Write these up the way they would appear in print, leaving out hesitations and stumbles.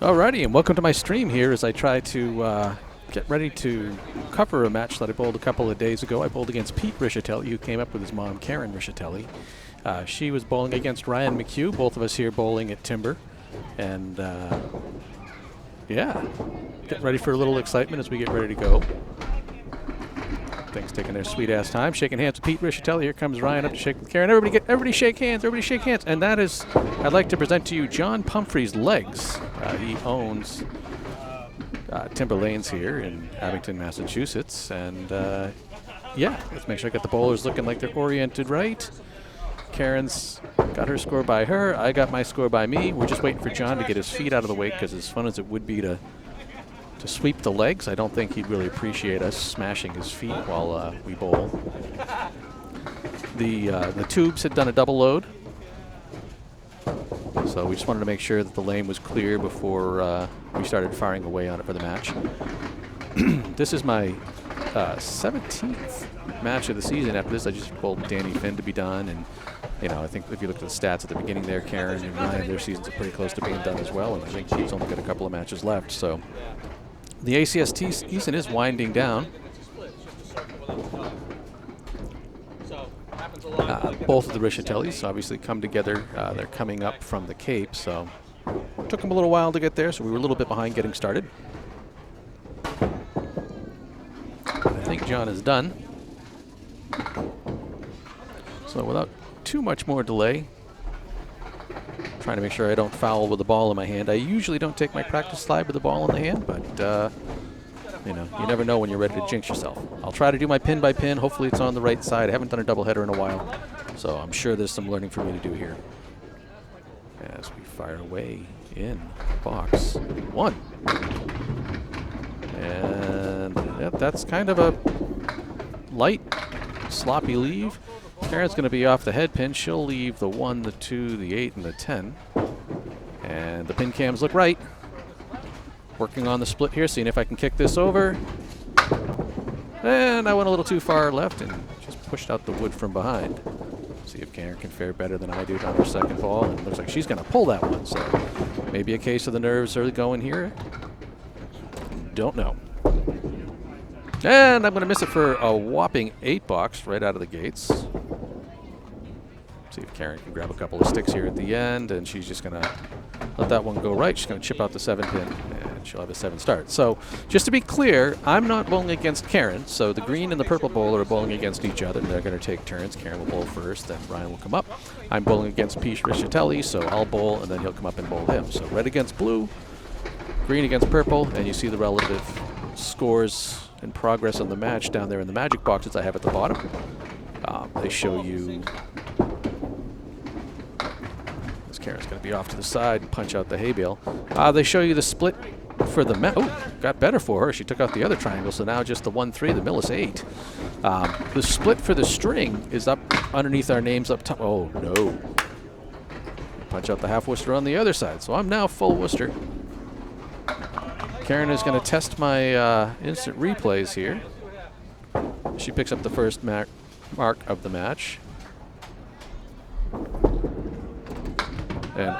Alrighty, and welcome to my stream here as I try to get ready to cover a match that I bowled a couple of days ago. I bowled against Pete Rischitelli, who came up with his mom, Karen Rischitelli. She was bowling against Ryan McCue, both of us here bowling at Timber. And yeah, getting ready for a little excitement as we get ready to go. Things taking their sweet-ass time. Shaking hands with Pete Rischitelli. Here comes Ryan up to shake with Karen. Everybody shake hands. Everybody shake hands. And that is, I'd like to present to you John Pumphrey's legs. He owns Timber Lanes here in Abington, Massachusetts. And yeah, let's make sure I got the bowlers looking like they're oriented right. Karen's got her score by her. I got my score by me. We're just waiting for John to get his feet out of the way, because as fun as it would be to sweep the legs, I don't think he'd really appreciate us smashing his feet while we bowl. The tubes had done a double load, so we just wanted to make sure that the lane was clear before we started firing away on it for the match. This is my 17th match of the season. After this, I just bowled Danny Finn to be done, and you know, I think if you look at the stats at the beginning there, Karen and Ryan, their seasons are pretty close to being done as well, and I think he's only got a couple of matches left. So the ACST season is winding down. Both of the Rischitellis obviously come together. They're coming up from the Cape, so it took them a little while to get there, so we were a little bit behind getting started. I think John is done. So without too much more delay, trying to make sure I don't foul with the ball in my hand. I usually don't take my practice slide with the ball in the hand, but you know, you never know when you're ready to jinx yourself. I'll try to do my pin by pin. Hopefully it's on the right side. I haven't done a doubleheader in a while, so I'm sure there's some learning for me to do here. As we fire away in box one. And yep, that's kind of a light, sloppy leave. Karen's going to be off the head pin. She'll leave the 1, the 2, the 8, and the 10. And the pin cams look right. Working on the split here, seeing if I can kick this over. And I went a little too far left and just pushed out the wood from behind. See if Karen can fare better than I do on her second ball. And it looks like she's going to pull that one. So maybe a case of the nerves early going here. Don't know. And I'm going to miss it for a whopping 8 box right out of the gates. See if Karen can grab a couple of sticks here at the end, and she's just going to let that one go right. She's going to chip out the 7 pin, and she'll have a 7 start. So just to be clear, I'm not bowling against Karen, so the green and the purple bowler are bowling against each other. They're going to take turns. Karen will bowl first, then Ryan will come up. I'm bowling against Pete Rischitelli, so I'll bowl, and then he'll come up and bowl him. So red against blue, green against purple, and you see the relative scores and progress on the match down there in the magic boxes I have at the bottom. They show you. This Karen's going to be off to the side and punch out the hay bale. They show you the split for the got better for her. She took out the other triangle, so now just the 1-3, the mill is 8. The split for the string is up underneath our names up top. Oh no! Punch out the half Worcester on the other side, so I'm now full Worcester. Karen is going to test my instant replays here. She picks up the first mark of the match. And,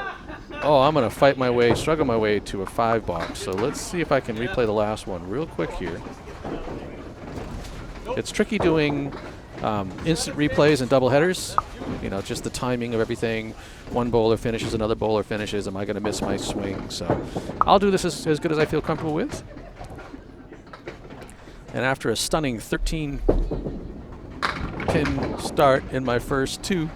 oh, I'm going to struggle my way to a 5 box. So let's see if I can replay the last one real quick here. It's tricky doing instant replays and double headers. You know, just the timing of everything. One bowler finishes, another bowler finishes. Am I going to miss my swing? So I'll do this as good as I feel comfortable with. And after a stunning 13 pin start in my first 2,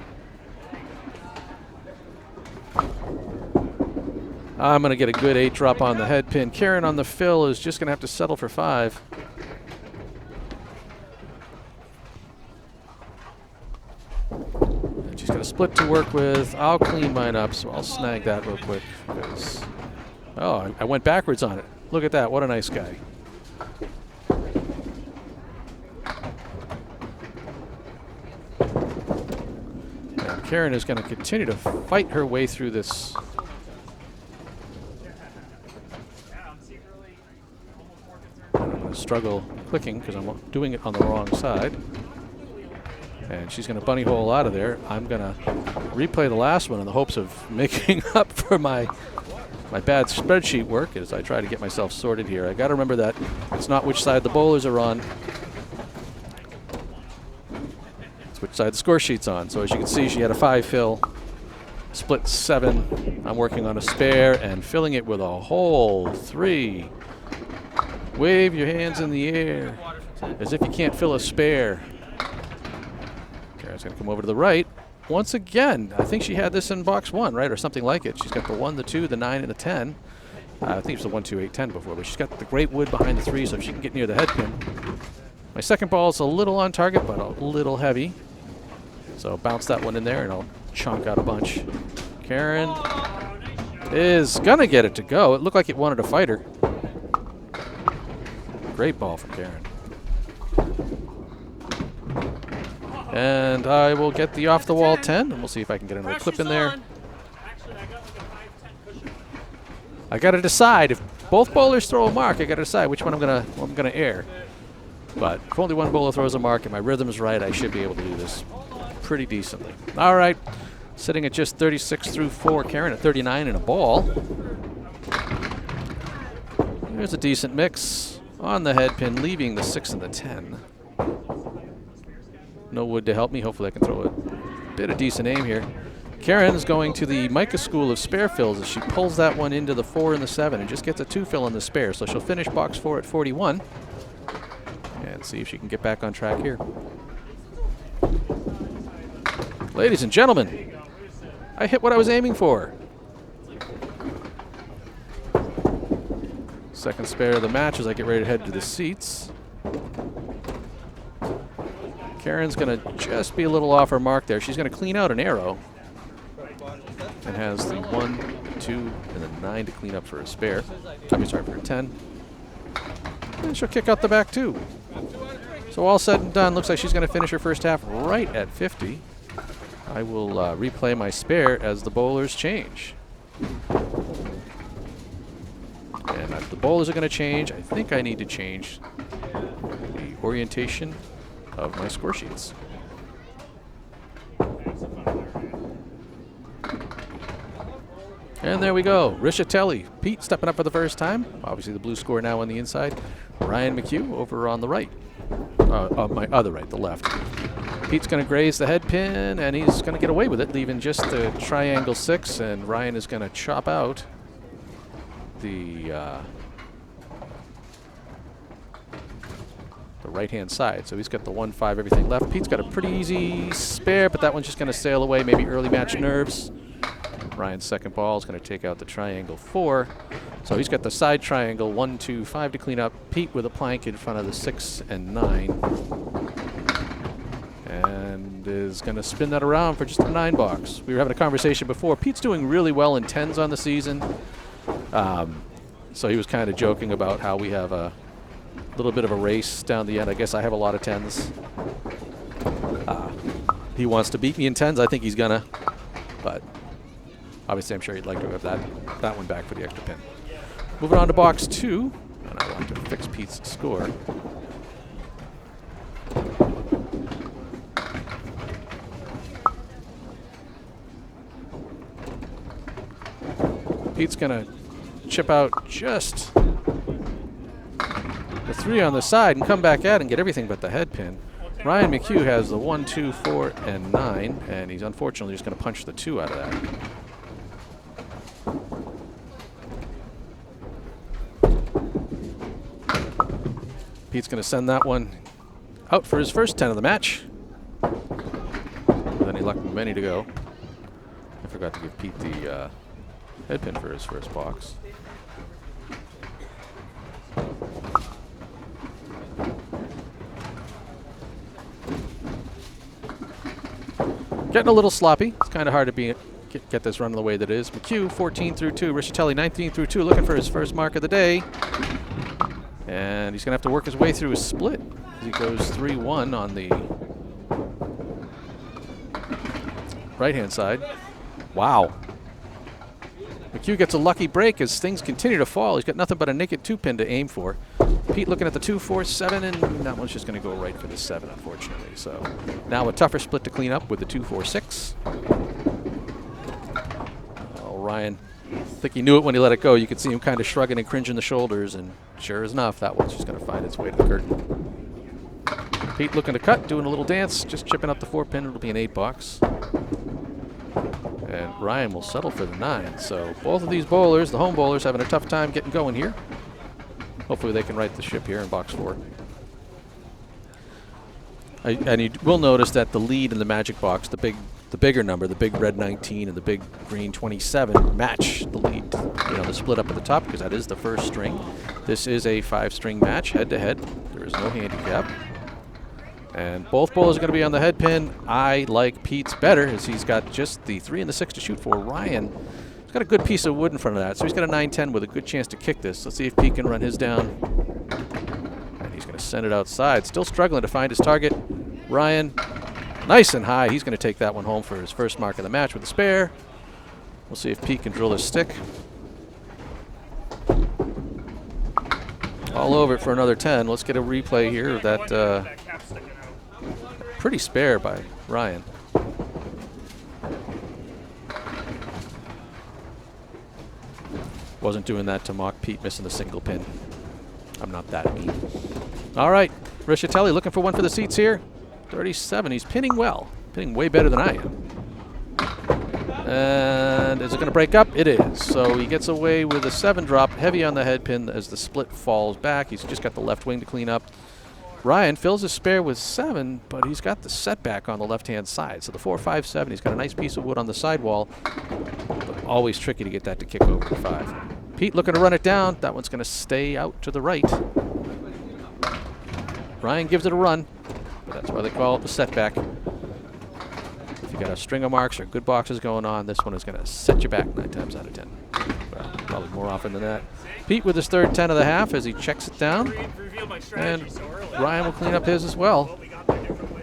I'm going to get a good 8 drop on the head pin. Karen on the fill is just going to have to settle for 5. And she's got a split to work with. I'll clean mine up, so I'll snag that real quick. Oh, I went backwards on it. Look at that. What a nice guy. And Karen is going to continue to fight her way through this. Struggle clicking because I'm doing it on the wrong side. And she's going to bunny hole out of there. I'm going to replay the last one in the hopes of making up for my my bad spreadsheet work as I try to get myself sorted here. I got to remember that it's not which side the bowlers are on. It's which side the score sheet's on. So as you can see, she had a 5 fill, split 7. I'm working on a spare and filling it with a whole 3. Wave your hands in the air as if you can't fill a spare. Karen's going to come over to the right. Once again, I think she had this in box 1, right, or something like it. She's got the 1, the 2, the 9, and the 10. I think it was the 1, 2, 8, 10 before, but she's got the great wood behind the 3, so if she can get near the head pin. My second ball is a little on target, but a little heavy. So bounce that one in there, and I'll chunk out a bunch. Karen is going to get it to go. It looked like it wanted to fight her. Great ball from Karen. And I will get the off-the-wall 10, and we'll see if I can get another clip in there. I got to decide. If both bowlers throw a mark, I got to decide which one I'm gonna air. But if only one bowler throws a mark and my rhythm is right, I should be able to do this pretty decently. All right, sitting at just 36 through 4. Karen at 39 in a ball. There's a decent mix on the head pin, leaving the 6 and the 10. No wood to help me. Hopefully I can throw a bit of decent aim here. Karen's going to the Micah school of spare fills as she pulls that one into the 4 and the 7 and just gets a 2 fill in the spare. So she'll finish box 4 at 41 and see if she can get back on track here. Ladies and gentlemen, I hit what I was aiming for. Second spare of the match as I get ready to head to the seats. Karen's going to just be a little off her mark there. She's going to clean out an arrow and has the 1, the 2, and the 9 to clean up for a spare. For a 10. And she'll kick out the back 2. So all said and done, looks like she's going to finish her first half right at 50. I will replay my spare as the bowlers change. And if the bowlers are going to change, I think I need to change the orientation of my score sheets. And there we go. Rischitelli. Pete stepping up for the first time. Obviously the blue score now on the inside. Ryan McCue over on the right. On my other right, the left. Pete's going to graze the head pin, and he's going to get away with it, leaving just the triangle 6, and Ryan is going to chop out the right-hand side. So he's got the 1, 5, everything left. Pete's got a pretty easy spare, but that one's just going to sail away, maybe early match nerves. Ryan's second ball is going to take out the triangle 4. So he's got the side triangle 1, 2, 5 to clean up. Pete with a plank in front of the 6 and 9. And is going to spin that around for just a 9 box. We were having a conversation before. Pete's doing really well in 10s on the season. So he was kind of joking about how we have a little bit of a race down the end. I guess I have a lot of 10s. He wants to beat me in 10s. I think he's gonna, but obviously I'm sure he'd like to have that one back for the extra pin. Moving on to box 2, and I want to fix Pete's score. Pete's gonna chip out just the 3 on the side and come back at and get everything but the head pin. Ryan McCue has the 1, 2, 4, and 9, and he's unfortunately just going to punch the 2 out of that. Pete's going to send that one out for his first 10 of the match. With any luck, many to go. I forgot to give Pete the head pin for his first box. Getting a little sloppy. It's kind of hard to get this run the way that it is. McCue 14 through 2. Rischitelli 19 through 2, looking for his first mark of the day. And he's going to have to work his way through his split. He goes 3-1 on the right-hand side. Wow. McCue gets a lucky break as things continue to fall. He's got nothing but a naked 2-pin to aim for. Pete looking at the 2, 4, 7, and that one's just going to go right for the 7, unfortunately. So now a tougher split to clean up with the 2, 4, 6. Oh, Ryan I think he knew it when he let it go. You could see him kind of shrugging and cringing the shoulders, and sure enough, that one's just going to find its way to the curtain. Pete looking to cut, doing a little dance, just chipping up the 4-pin. It'll be an 8-box. And Ryan will settle for the 9. So both of these bowlers, the home bowlers, having a tough time getting going here. Hopefully they can right the ship here in box 4. And you will notice that the lead in the magic box, the bigger number, the big red 19 and the big green 27, match the lead. You know, the split up at the top, because that is the first string. This is a 5-string match, head-to-head. There is no handicap. And both bowlers are going to be on the head pin. I like Pete's better, as he's got just the 3 and the 6 to shoot for. Ryan, he's got a good piece of wood in front of that, so he's got a 9-10 with a good chance to kick this. Let's see if Pete can run his down. And he's going to send it outside. Still struggling to find his target. Ryan, nice and high. He's going to take that one home for his first mark of the match with a spare. We'll see if Pete can drill his stick. All over it for another 10. Let's get a replay here of that pretty spare by Ryan. Wasn't doing that to mock Pete missing the single pin. I'm not that mean. All right, Rischitelli looking for one for the seats here. 37, he's pinning well. Pinning way better than I am. And is it going to break up? It is. So he gets away with a 7 drop, heavy on the head pin as the split falls back. He's just got the left wing to clean up. Ryan fills his spare with 7, but he's got the setback on the left-hand side. So the 4, 5, 7, he's got a nice piece of wood on the sidewall, but always tricky to get that to kick over the 5. Pete looking to run it down. That one's going to stay out to the right. Ryan gives it a run, but that's why they call it the setback. If you got a string of marks or good boxes going on, this one is going to set you back 9 times out of 10. Well, probably more often than that. Pete with his third 10 of the half as he checks it down. And Ryan will clean up his as well.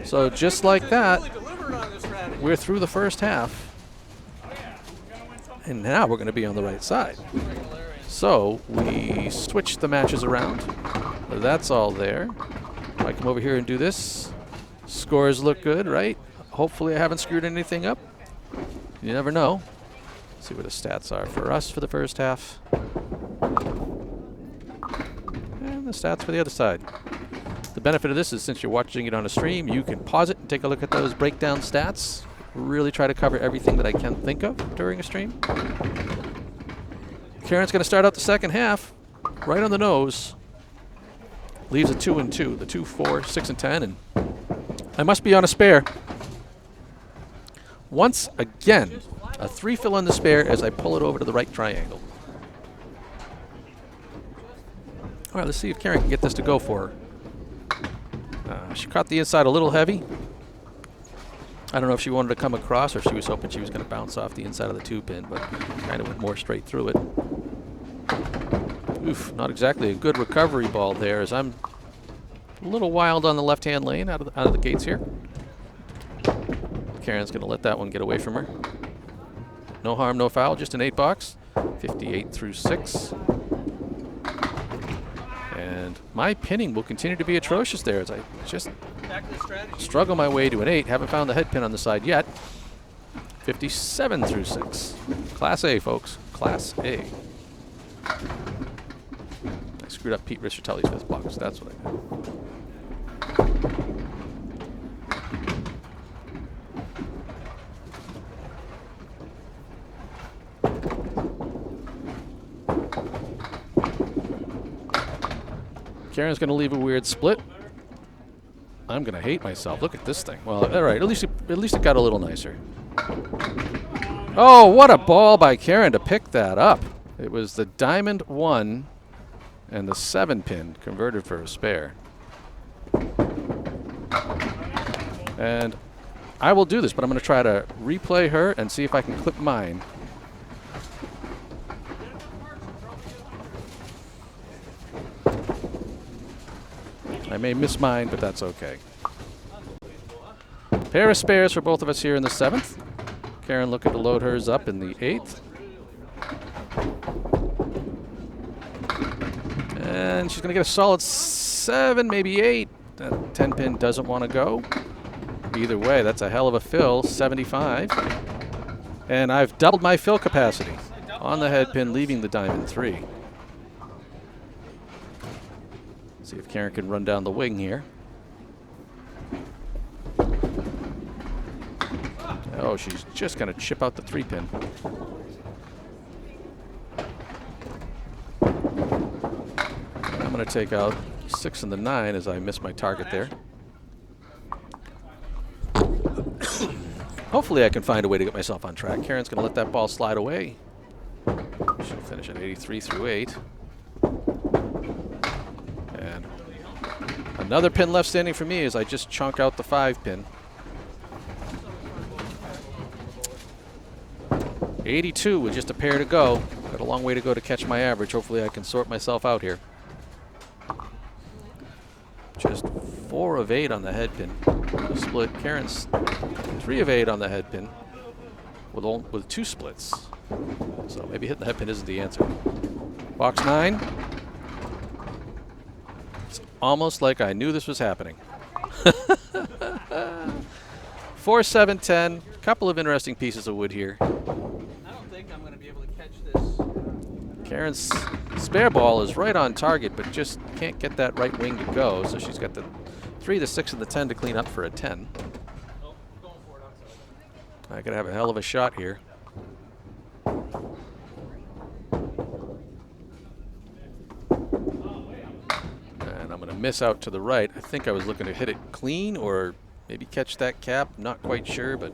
So just like that, we're through the first half. And now we're going to be on the right side. So we switch the matches around. That's all there. I come over here and do this. Scores look good, right? Hopefully I haven't screwed anything up. You never know. See what the stats are for us for the first half. And the stats for the other side. The benefit of this is since you're watching it on a stream, you can pause it and take a look at those breakdown stats. Really try to cover everything that I can think of during a stream. Karen's going to start out the second half right on the nose. Leaves a 2 and 2, the 2, 4, 6 and 10, and I must be on a spare. Once again, a 3 fill on the spare as I pull it over to the right triangle. All right, let's see if Karen can get this to go for her. She caught the inside a little heavy. I don't know if she wanted to come across or if she was hoping she was going to bounce off the inside of the 2-pin, but kind of went more straight through it. Oof, not exactly a good recovery ball there, as I'm a little wild on the left-hand lane out of the gates here. Karen's going to let that one get away from her. No harm, no foul, just an 8-box. 58 through 6. And my pinning will continue to be atrocious there as I just struggle my way to an 8. Haven't found the head pin on the side yet. 57 through 6. Class A, folks. Class A. I screwed up Pete Rischitelli's 5th box. That's what I did. Karen's going to leave a weird split. I'm going to hate myself. Look at this thing. Well, all right. At least it got a little nicer. Oh, what a ball by Karen to pick that up. It was the diamond 1 and the 7-pin converted for a spare. And I will do this, but I'm going to try to replay her and see if I can clip mine. I may miss mine, but that's okay. Pair of spares for both of us here in the 7th. Karen looking to load hers up in the 8th. And she's going to get a solid 7, maybe 8. That 10-pin doesn't want to go. Either way, that's a hell of a fill, 75. And I've doubled my fill capacity. on the head pin, leaving the diamond 3. See if Karen can run down the wing here. Oh, she's just going to chip out the 3 pin. I'm going to take out 6 and the 9 as I miss my target there. Hopefully I can find a way to get myself on track. Karen's going to let that ball slide away. She'll finish at 83 through 8. And another pin left standing for me as I just chunk out the 5 pin. 82 with just a pair to go. Got a long way to go to catch my average. Hopefully I can sort myself out here. Just 4 of 8 on the head pin. Split. Karen's 3 of 8 on the head pin with 2 splits. So maybe hitting the head pin isn't the answer. Box 9. It's almost like I knew this was happening. 4, 7, 10. Couple of interesting pieces of wood here. I don't think I'm going to be able to catch this. Karen's spare ball is right on target, but just can't get that right wing to go. So she's got the 3, the 6, and the 10 to clean up for a 10. Oh, going for it. I'm sorry. I could have a hell of a shot here. And I'm going to miss out to the right. I think I was looking to hit it clean or maybe catch that cap. Not quite sure, but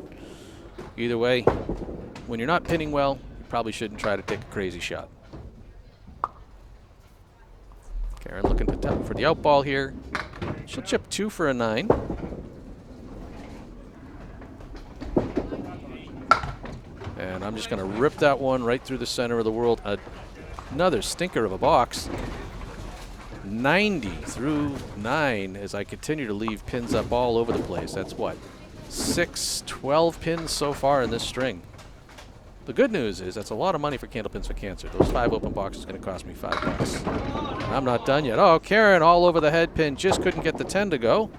either way, when you're not pinning well, you probably shouldn't try to take a crazy shot. Karen looking for the out ball here. She'll chip 2 for a 9. And I'm just going to rip that one right through the center of the world. Another stinker of a box. 90 through 9 as I continue to leave pins up all over the place. That's what? 12 pins so far in this string. The good news is that's a lot of money for Candlepins for Cancer. Those 5 open boxes are going to cost me $5. I'm not done yet. Oh, Karen all over the head pin. Just couldn't get the 10 to go.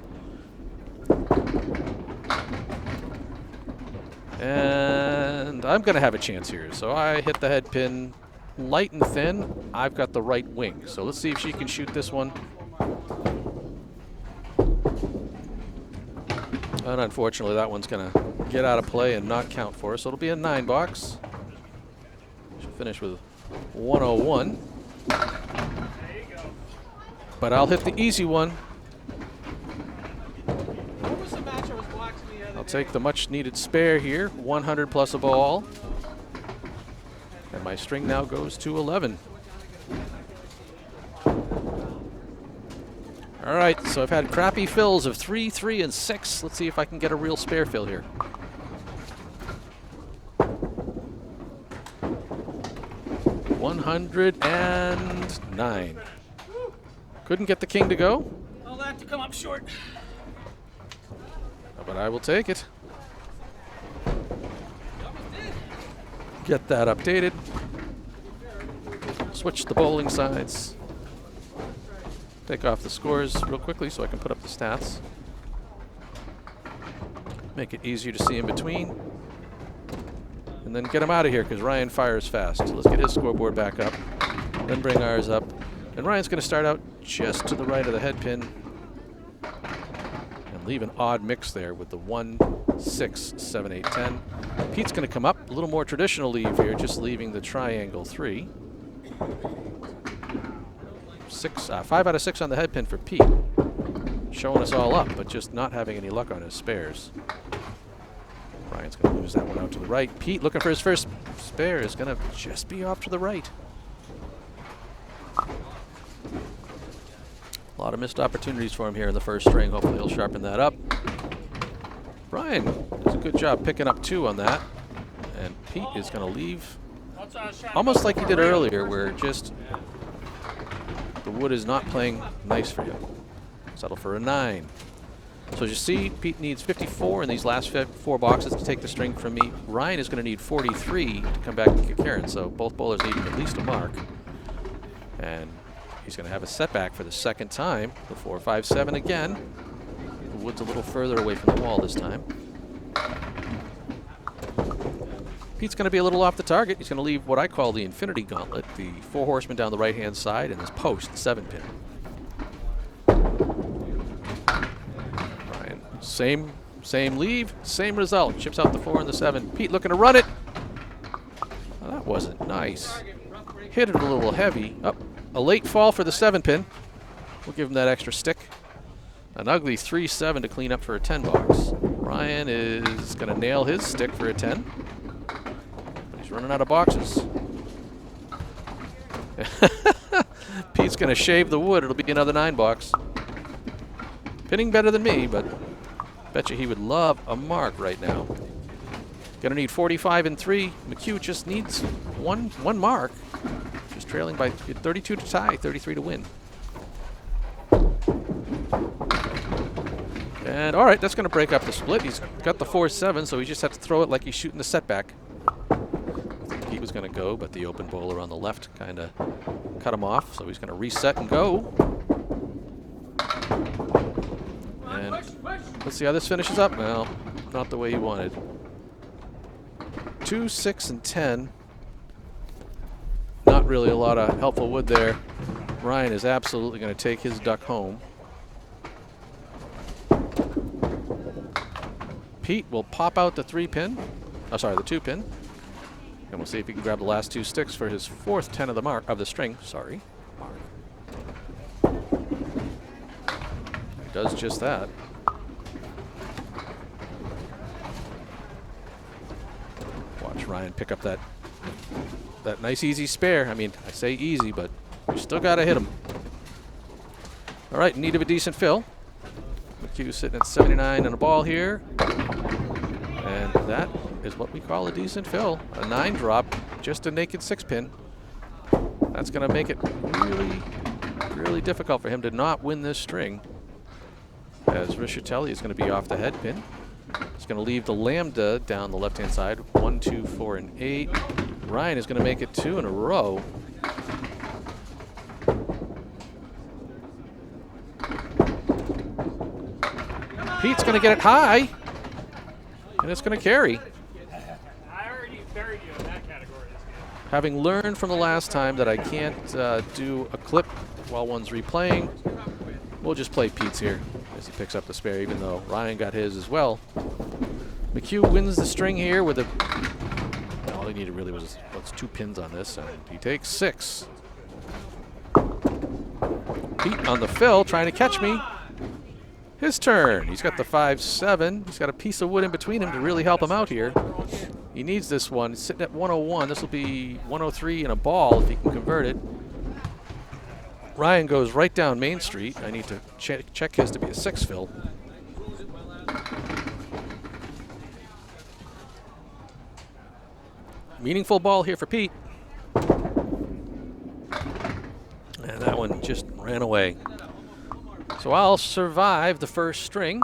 And I'm going to have a chance here. So I hit the head pin light and thin. I've got the right wing. So let's see if she can shoot this one. And unfortunately, that one's going to get out of play and not count for us. So it'll be a 9 box. She'll finish with 101. But I'll hit the easy one. What was the match I was watching the other day? I'll take the much needed spare here. 100 plus a ball. And my string now goes to 11. All right, so I've had crappy fills of 3, 3, and 6. Let's see if I can get a real spare fill here. $109. Couldn't get the king to go. All that to come up short. But I will take it. Get that updated. Switch the bowling sides. Take off the scores real quickly so I can put up the stats. Make it easier to see in between. And then get him out of here because Ryan fires fast. So let's get his scoreboard back up. Then bring ours up. And Ryan's going to start out just to the right of the head pin. And leave an odd mix there with the 1, 6, 7, 8, 10. Pete's going to come up. A little more traditional leave here, just leaving the triangle 3. 5 out of 6 on the head pin for Pete. Showing us all up, but just not having any luck on his spares. Ryan's going to lose that one out to the right. Pete looking for his first spare is going to just be off to the right. A lot of missed opportunities for him here in the first string. Hopefully he'll sharpen that up. Ryan does a good job picking up 2 on that. And Pete is going to leave almost like he did earlier, where just the wood is not playing nice for you. Settle for a 9. So as you see, Pete needs 54 in these last 4 boxes to take the string from me. Ryan is going to need 43 to come back and get Karen. So both bowlers needing at least a mark. And he's going to have a setback for the second time. The 4, 5, 7 again. The wood's a little further away from the wall this time. Pete's going to be a little off the target. He's going to leave what I call the infinity gauntlet, the 4 horsemen down the right-hand side, and this post, 7-pin. Ryan, same leave, same result. Chips out the 4 and the 7. Pete looking to run it. Oh, that wasn't nice. Hit it a little heavy. Up, a late fall for the 7-pin. We'll give him that extra stick. An ugly 3-7 to clean up for a 10 box. Ryan is going to nail his stick for a 10. But he's running out of boxes. Pete's going to shave the wood. It'll be another 9 box. Pinning better than me, but bet you he would love a mark right now. Going to need 45 and 3. McCue just needs one mark. Just trailing by 32 to tie, 33 to win. And all right, that's going to break up the split. He's got the 4-7, so he just has to throw it like he's shooting the setback. I think he was going to go, but the open bowler on the left kind of cut him off, so he's going to reset and go. And let's see how this finishes up. Well, not the way he wanted. 2, 6, and 10. Not really a lot of helpful wood there. Ryan is absolutely going to take his duck home. Pete will pop out the 3-pin. Oh, sorry, the 2-pin. And we'll see if he can grab the last 2 sticks for his 4th 10 of the mark of the string. Sorry. He does just that. Watch Ryan pick up that nice easy spare. I mean, I say easy, but you still got to hit him. All right, in need of a decent fill. McCue sitting at 79 and a ball here. And that is what we call a decent fill. A 9 drop, just a naked 6-pin. That's going to make it really, really difficult for him to not win this string. As Rischitelli is going to be off the head pin. He's going to leave the lambda down the left-hand side. 1, 2, 4, and 8. Ryan is going to make it 2 in a row. Pete's going to get it high, and it's going to carry. I already buried you in that category. Having learned from the last time that I can't do a clip while one's replaying, we'll just play Pete's here as he picks up the spare, even though Ryan got his as well. McCue wins the string here with a... All he needed really was 2 pins on this, and he takes 6. Pete on the fill, trying to catch me. His turn. He's got the 5-7. He's got a piece of wood in between him to really help him out here. He needs this one. He's sitting at 101. This will be 103 and a ball if he can convert it. Ryan goes right down Main Street. I need to check his to be a 6 fill. Meaningful ball here for Pete. And that one just ran away. So I'll survive the first string.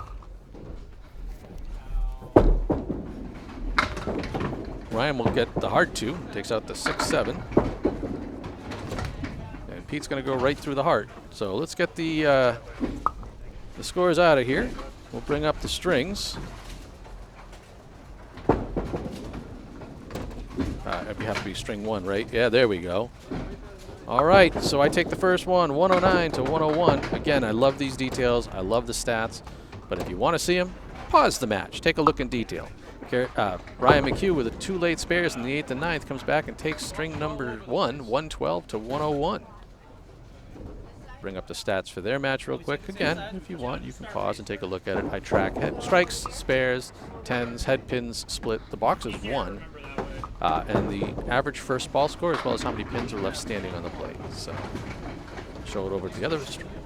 Ryan will get the hard 2, takes out the 6-7. And Pete's going to go right through the heart. So let's get the scores out of here. We'll bring up the strings. It'd have to be string 1, right? Yeah, there we go. All right, so I take the first one, 109 to 101. Again, I love these details. I love the stats. But if you want to see them, pause the match. Take a look in detail. Ryan McCue with the 2 late spares in the 8th and 9th comes back and takes string number 1, 112 to 101. Bring up the stats for their match real quick. Again, if you want, you can pause and take a look at it. I track head strikes, spares, 10s, head pins, split. The box is 1. And the average first ball score, as well as how many pins are left standing on the plate. So, show it over to the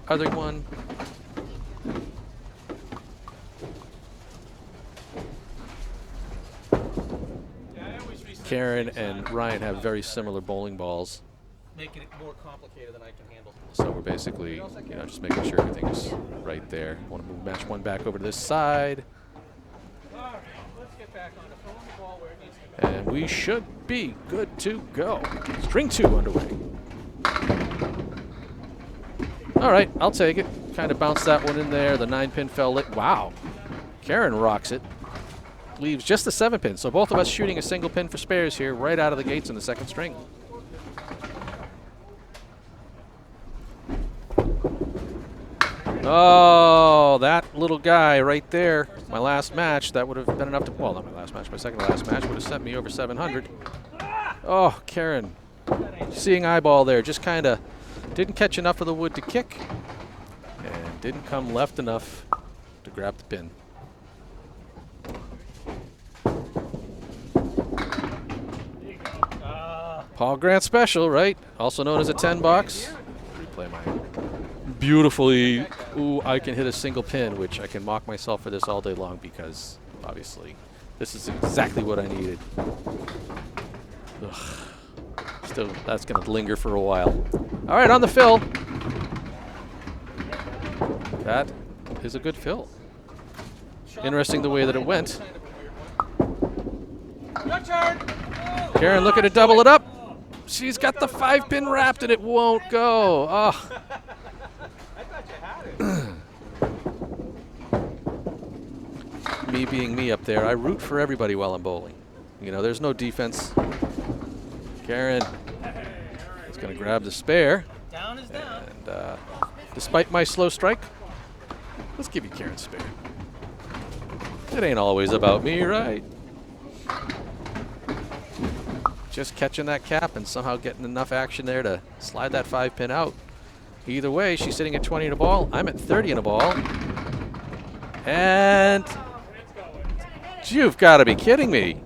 other one. Karen and Ryan have very similar bowling balls. Making it more complicated than I can handle. So we're basically, just making sure everything is right there. Want to move match 1 back over to this side. All right, let's get back on the ball where it needs to be. And we should be good to go. String 2 underway. All right, I'll take it. Kind of bounced that one in there. The 9-pin fell late. Wow. Karen rocks it. leaves just the 7 pin. So both of us shooting a single pin for spares here right out of the gates in the second string. Oh, that little guy right there. My last match, that would have been enough to, well, not my last match, my second to last match would have sent me over 700. Oh, Karen, seeing eyeball there, just kind of didn't catch enough of the wood to kick and didn't come left enough to grab the pin. Paul Grant special, right? Also known as a 10 box. Replay my beautifully, ooh, I can hit a single pin, which I can mock myself for this all day long because obviously this is exactly what I needed. Ugh. Still, that's going to linger for a while. All right, on the fill. That is a good fill. Interesting the way that it went. Karen looking to double it up. She's got the 5 pin wrapped and it won't go. Oh. Me being me up there, I root for everybody while I'm bowling. You know, there's no defense. Karen is going to grab the spare. Down is down. And despite my slow strike, let's give you Karen's spare. It ain't always about me, right? Just catching that cap and somehow getting enough action there to slide that 5 pin out. Either way, she's sitting at 20 in a ball. I'm at 30 in a ball. And you've got to be kidding me.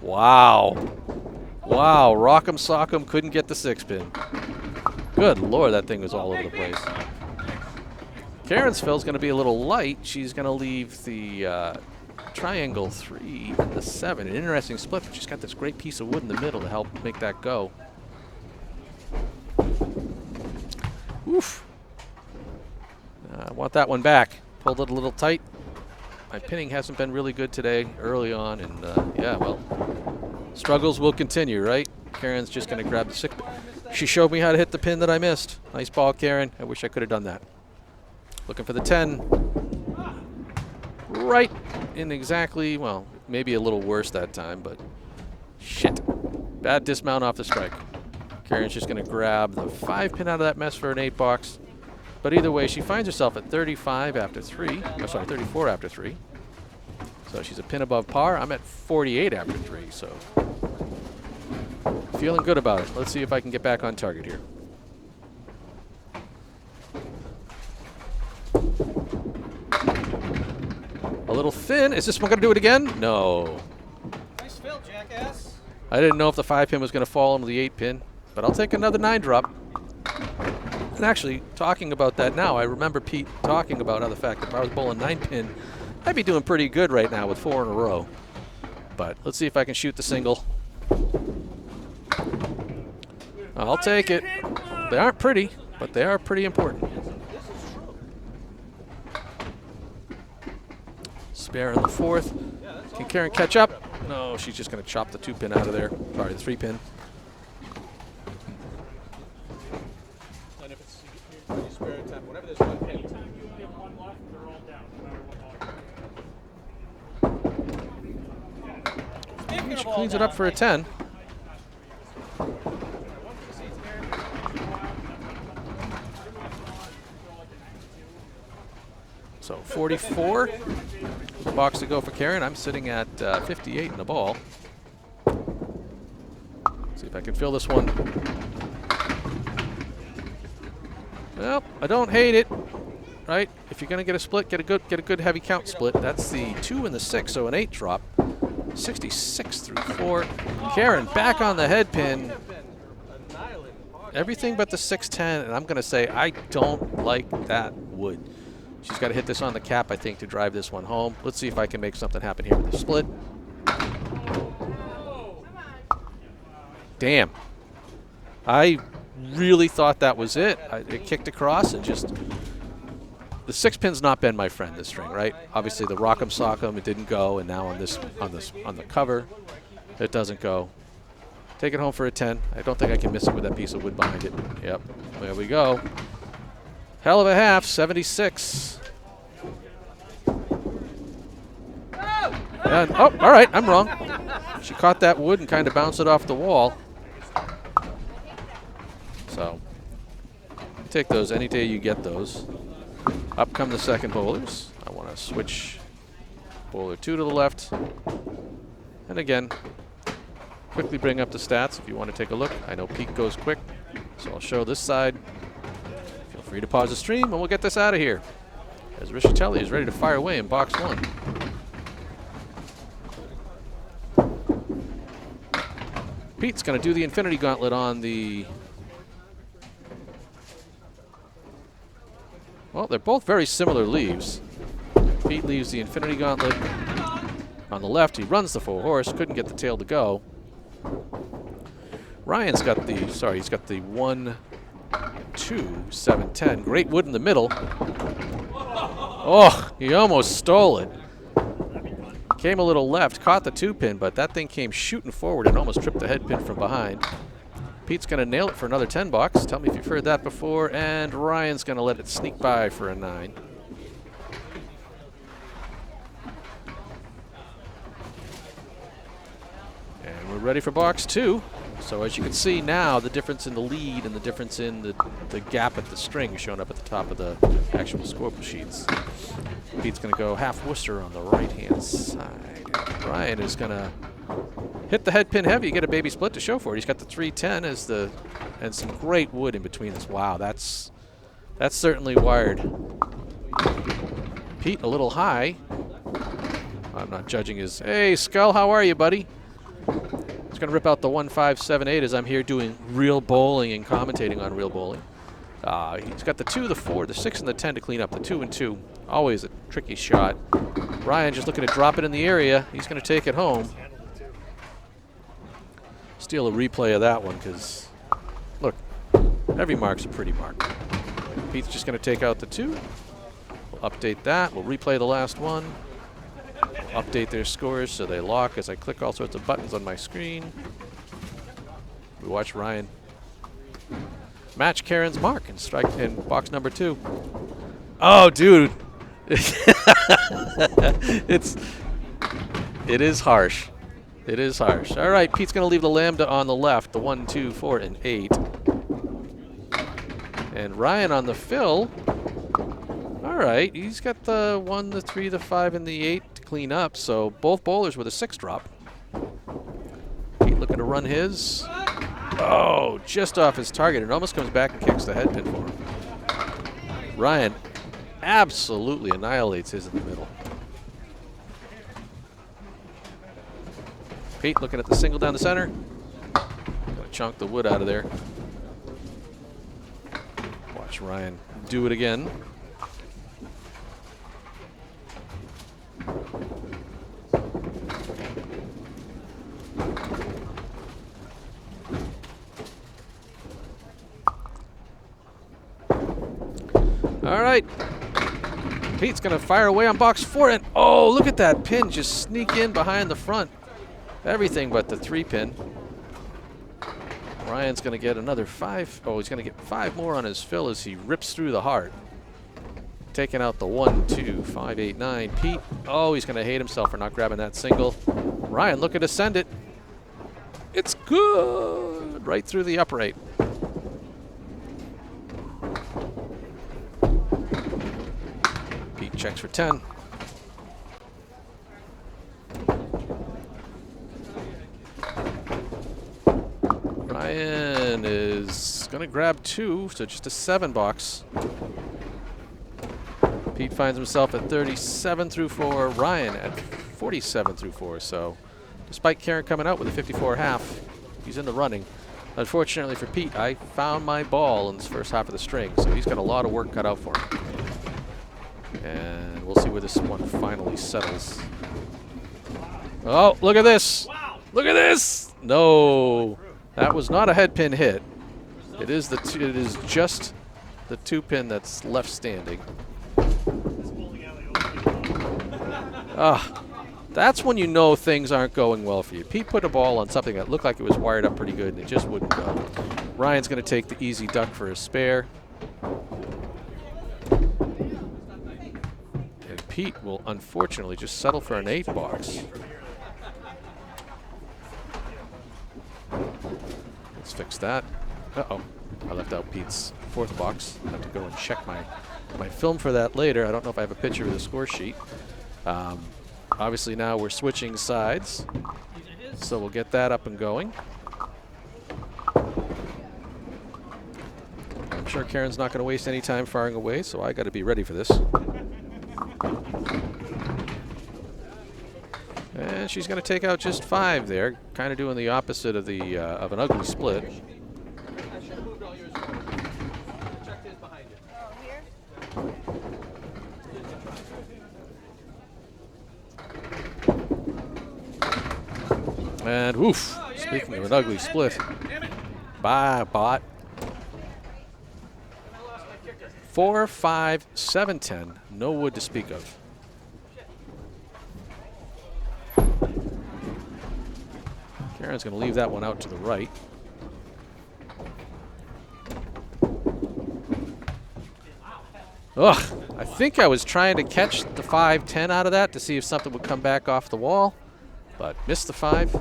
Wow. Wow, Rock'em Sock'em couldn't get the 6 pin. Good Lord, that thing was all over the place. Karen's fill's going to be a little light. She's going to leave the triangle 3 and the 7. An interesting split, but she's got this great piece of wood in the middle to help make that go. Oof. I want that one back. Pulled it a little tight. My pinning hasn't been really good today early on, and yeah, well, struggles will continue, right? Karen's just going to grab the 6 pin. She showed me how to hit the pin that I missed. Nice ball, Karen. I wish I could have done that. Looking for the 10. Right in exactly, well, maybe a little worse that time, but shit. Bad dismount off the strike. Karen's just going to grab the 5 pin out of that mess for an 8 box. But either way, she finds herself at 35 after 3. Oh, sorry, 34 after 3. So she's a pin above par. I'm at 48 after 3, so feeling good about it. Let's see if I can get back on target here. A little thin. Is this one going to do it again? No. Nice fill, jackass. I didn't know if the 5 pin was going to fall into the 8 pin, but I'll take another 9 drop. And actually, talking about that now, I remember Pete talking about how the fact that if I was bowling 9 pin, I'd be doing pretty good right now with 4 in a row. But let's see if I can shoot the single. I'll take it. They aren't pretty, but they are pretty important. Spare in the 4th. Can Karen catch up? No, she's just going to chop the 2 pin out of there. Sorry, the 3 pin. Whenever there's 1 pin. Anytime you only have 1 left, they're all down, no matter what ball. She cleans it up for a 10. So 44. Box to go for Karen. I'm sitting at 58 in the ball. See if I can fill this one. Well, I don't hate it, right? If you're gonna get a split, get a good heavy count split. That's the 2 and the 6, so an 8 drop. 66 through 4. Karen back on the head pin. Everything but the 610, and I'm gonna say I don't like that wood. She's got to hit this on the cap, I think, to drive this one home. Let's see if I can make something happen here with the split. Damn. I really thought that was it. It kicked across and just... The 6 pin's not been my friend this string, right? Obviously the Rock'em Sock'em, it didn't go, and now on the cover, it doesn't go. Take it home for a 10. I don't think I can miss it with that piece of wood behind it. Yep, there we go. Hell of a half, 76. Oh, all right, I'm wrong. She caught that wood and kind of bounced it off the wall. So, take those any day you get those. Up come the second bowlers. I want to switch bowler 2 to the left. And again, quickly bring up the stats if you want to take a look. I know Pete goes quick, so I'll show this side. Feel free to pause the stream, and we'll get this out of here. As Rischitelli is ready to fire away in box 1. Pete's going to do the Infinity Gauntlet on the... Well, they're both very similar leaves. Pete leaves the Infinity Gauntlet on the left. He runs the 4 horse, couldn't get the tail to go. Ryan's got the, sorry, he's got the 1, 2, 7, 10. Great wood in the middle. Oh, he almost stole it. Came a little left, caught the 2-pin, but that thing came shooting forward and almost tripped the head pin from behind. Pete's going to nail it for another 10 bucks. Tell me if you've heard that before. And Ryan's going to let it sneak by for a 9. And we're ready for box 2. So as you can see now, the difference in the lead and the difference in the gap at the string showing up at the top of the actual scoreboard sheets. Pete's going to go half Worcester on the right-hand side. Ryan is going to hit the head pin heavy, get a baby split to show for it. He's got the 310 as the, and some great wood in between this. Wow, that's certainly wired. Pete a little high. I'm not judging his, hey, Skull, how are you, buddy? He's going to rip out the 1578 as I'm here doing real bowling and commentating on real bowling. He's got the 2, the 4, the 6, and the 10 to clean up. The 2 and 2, always a tricky shot. Ryan just looking to drop it in the area. He's going to take it home. Steal a replay of that one because, look, every mark's a pretty mark. Pete's just going to take out the 2. We'll update that. We'll replay the last one. We'll update their scores so they lock as I click all sorts of buttons on my screen. We watch Ryan match Karen's mark and strike in box number 2. Oh, dude. It is harsh. It is harsh. All right, Pete's going to leave the lambda on the left, the 1, 2, 4, and 8. And Ryan on the fill. All right, he's got the 1, the 3, the 5, and the 8 to clean up, so both bowlers with a 6 drop. Pete looking to run his. Oh, just off his target. It almost comes back and kicks the head pin for him. Ryan absolutely annihilates his in the middle. Pete looking at the single down the center. Gonna chunk the wood out of there. Watch Ryan do it again. All right. Pete's going to fire away on box 4. And, oh, look at that pin just sneak in behind the front. Everything but the 3-pin. Ryan's going to get another 5. Oh, he's going to get 5 more on his fill as he rips through the heart. Taking out the 1, 2, 5, 8, 9. Pete, oh, he's going to hate himself for not grabbing that single. Ryan looking to send it. It's good. Right through the upright. Pete checks for 10. Ryan is going to grab 2, so just a 7 box. Pete finds himself at 37 through 4. Ryan at 47 through 4. So despite Karen coming out with a 54 half, he's in the running. Unfortunately for Pete, I found my ball in this first half of the string, so he's got a lot of work cut out for him. And we'll see where this one finally settles. Oh, look at this. Look at this. No, that was not a head pin hit. It is just the 2-pin that's left standing. That's when you know things aren't going well for you. Pete put a ball on something that looked like it was wired up pretty good, and it just wouldn't go. Ryan's going to take the easy duck for his spare. And Pete will unfortunately just settle for an 8 box. Let's fix that. Uh-oh. I left out Pete's 4th box. I have to go and check my film for that later. I don't know if I have a picture of the score sheet. Obviously now we're switching sides, so we'll get that up and going. I'm sure Karen's not going to waste any time firing away, so I got to be ready for this. And she's going to take out just 5 there, kind of doing the opposite of the of an ugly split. I should have moved all yours. Check this behind you. And woof, speaking of an ugly split, bye, bot. 4, 5, 7, 10. No wood to speak of. Karen's going to leave that one out to the right. Ugh, I think I was trying to catch the 5, 10 out of that to see if something would come back off the wall, but missed the 5.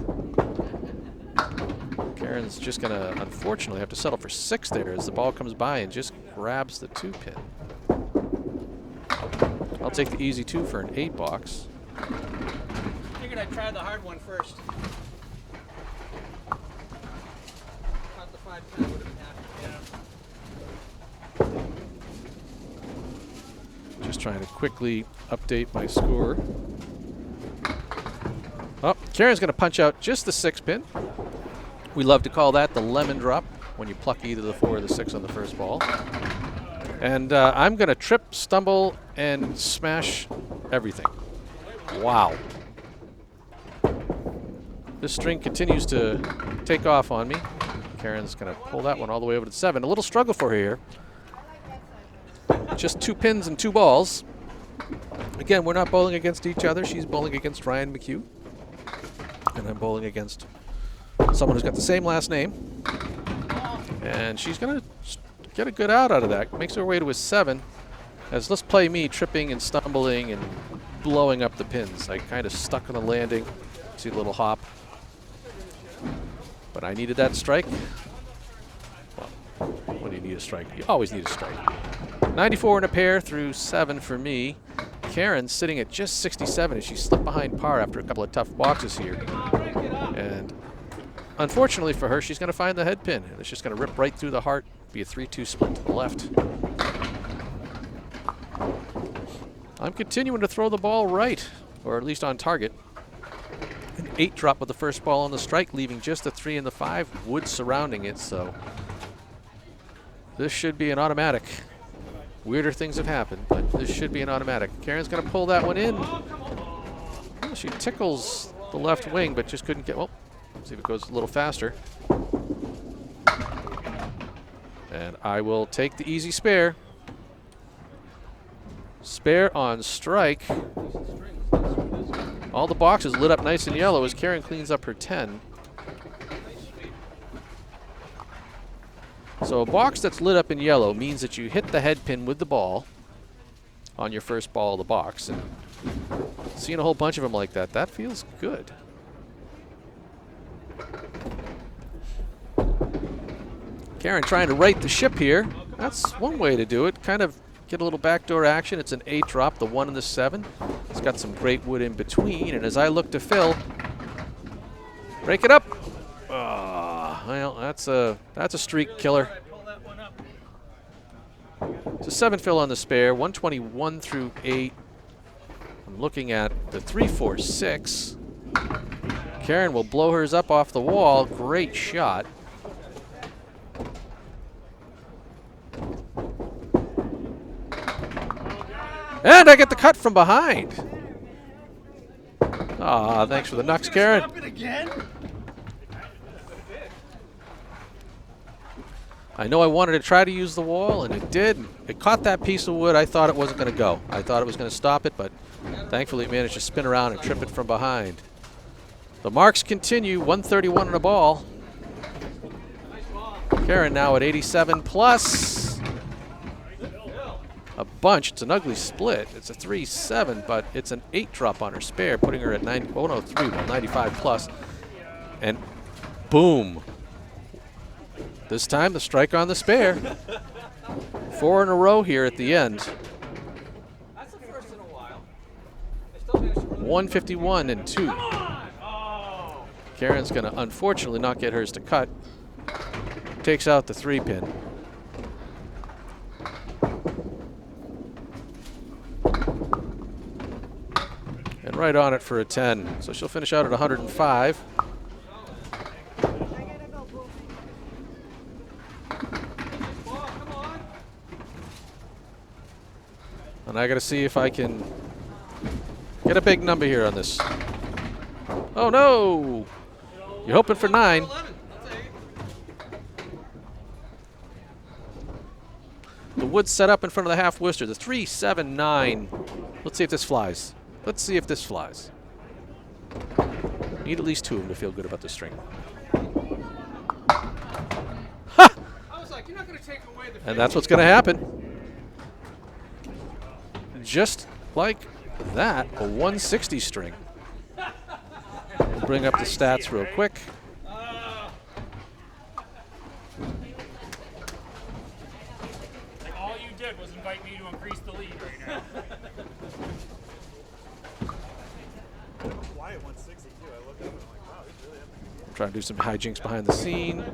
Karen's just going to, unfortunately, have to settle for 6 there as the ball comes by and just grabs the 2 pin. I'll take the easy 2 for an 8 box. Figured I'd try the hard one first. Thought the 5, 10 would have been happy. Yeah. Just trying to quickly update my score. Oh, Karen's going to punch out just the 6 pin. We love to call that the lemon drop when you pluck either the 4 or the 6 on the first ball. And I'm going to trip, stumble, and smash everything. Wow. This string continues to take off on me. Karen's going to pull that one all the way over to 7. A little struggle for her here. Just 2 pins and 2 balls. Again, we're not bowling against each other. She's bowling against Ryan McCue. And I'm bowling against someone who's got the same last name. And she's going to get a good out of that. Makes her way to a 7. As let's play me tripping and stumbling and blowing up the pins. I kind of stuck on the landing. See the little hop. But I needed that strike. Well, when do you need a strike? You always need a strike. 94 in a pair through 7 for me. Karen sitting at just 67 as she slipped behind par after a couple of tough boxes here. And unfortunately for her, she's going to find the head pin. And it's just going to rip right through the heart, be a 3-2 split to the left. I'm continuing to throw the ball right, or at least on target. An 8 drop with the first ball on the strike, leaving just the 3 and the 5, wood surrounding it, so this should be an automatic. Weirder things have happened, but this should be an automatic. Karen's going to pull that one in. Well, she tickles the left wing, but just couldn't get, well, see if it goes a little faster. And I will take the easy spare. Spare on strike. All the boxes lit up nice and yellow as Karen cleans up her 10. So a box that's lit up in yellow means that you hit the head pin with the ball on your first ball of the box. And seeing a whole bunch of them like that, that feels good. Karen trying to right the ship here. That's one way to do it. Kind of get a little backdoor action. It's an 8 drop, the 1 and the 7. It's got some great wood in between. And as I look to fill, break it up. Well, that's a streak killer. It's a 7 fill on the spare, 121 through 8. I'm looking at the 3, 4, 6. Karen will blow hers up off the wall. Great shot. And I get the cut from behind. Ah, thanks for the knucks, Karen. I know I wanted to try to use the wall, and it did. It caught that piece of wood. I thought it wasn't going to go. I thought it was going to stop it, but thankfully it managed to spin around and trip it from behind. The marks continue, 131 in a ball. Karen now at 87 plus. a bunch. It's an ugly split. It's a 3-7, but it's an 8 drop on her spare, putting her at 90. Oh no, 3, well, 95 plus. And boom. This time the strike on the spare. 4 in a row here at the end. That's the first in a while. They still managed to run 151 and 2. Oh. Karen's going to unfortunately not get hers to cut. Takes out the 3-pin. And right on it for a 10. So she'll finish out at 105. And I got to see if I can get a big number here on this. Oh no! You're hoping for 9. 11. I'll take it. The wood's set up in front of the half Worcester. The 3-7-9. Let's see if this flies. Let's see if this flies. Need at least 2 of them to feel good about this string. Ha! I was like, you're not going to take away the. And that's what's going to happen. Just like that, a 160 string. We'll bring up the stats real quick. Like all you did was invite me to increase the lead right now. Why at 160 too? I looked up and I'm like, wow, he's really up. Try to do some hijinks behind the scene.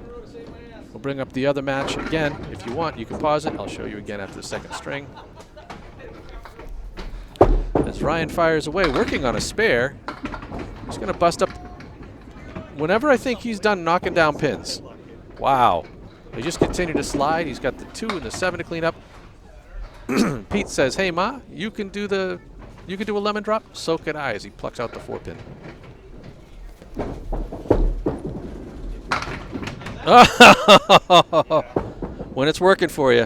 We'll bring up the other match again. If you want, you can pause it. I'll show you again after the second string. As Ryan fires away, working on a spare. He's going to bust up whenever I think he's done knocking down pins. Wow. They just continue to slide. He's got the 2 and the 7 to clean up. Pete says, hey, Ma, you can do a lemon drop? So can I, as he plucks out the 4-pin. When it's working for you.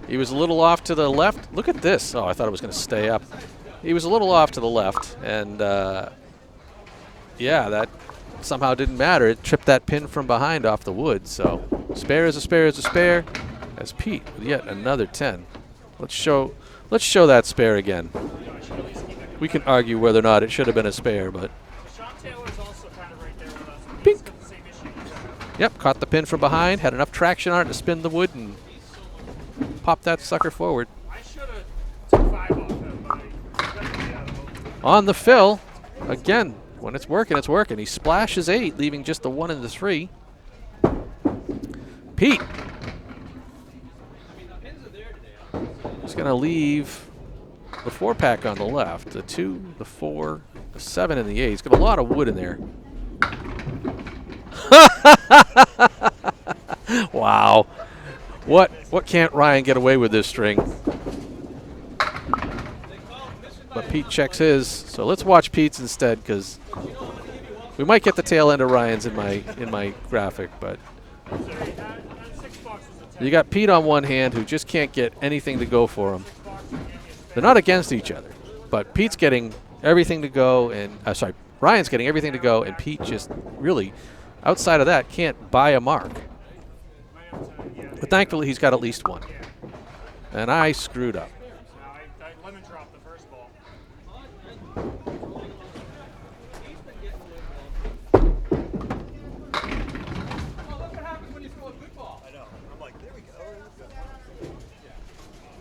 He was a little off to the left. Look at this. Oh, I thought it was going to stay up. He was a little off to the left, and yeah, that somehow didn't matter. It tripped that pin from behind off the wood. So spare is a spare is a spare. As Pete with yet another 10. Let's show that spare again. We can argue whether or not it should have been a spare, but Sean Taylor's also kind of right there with us. Pink. He's got the same issue. yep, caught the pin from behind, had enough traction on it to spin the wood and pop that sucker forward. I should have took 5 off him, but I definitely out of it. On the fill, again, when it's working, it's working. He splashes 8, leaving just the 1 and the 3. Pete. He's going to leave the 4-pack on the left, the 2, the 4, the 7, and the 8. He's got a lot of wood in there. Wow. What can't Ryan get away with this string? But Pete checks his. So let's watch Pete's instead, because we might get the tail end of Ryan's in my graphic, but you got Pete on one hand who just can't get anything to go for him. They're not against each other, but Pete's getting everything to go, and Ryan's getting everything to go, and Pete just really, outside of that, can't buy a mark. But thankfully, he's got at least 1. And I screwed up. I lemon dropped the first ball.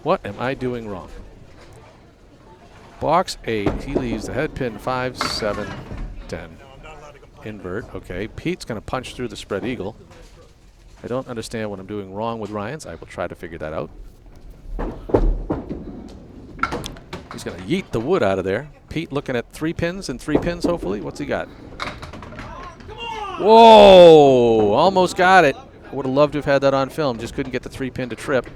What am I doing wrong? Box 8, he leaves the head pin 5, 7, 10. Invert, okay. Pete's going to punch through the spread eagle. I don't understand what I'm doing wrong with Ryan's. I will try to figure that out. He's going to yeet the wood out of there. Pete looking at 3 pins and 3 pins, hopefully. What's he got? Whoa! Almost got it. I would have loved to have had that on film. Just couldn't get the 3-pin to trip.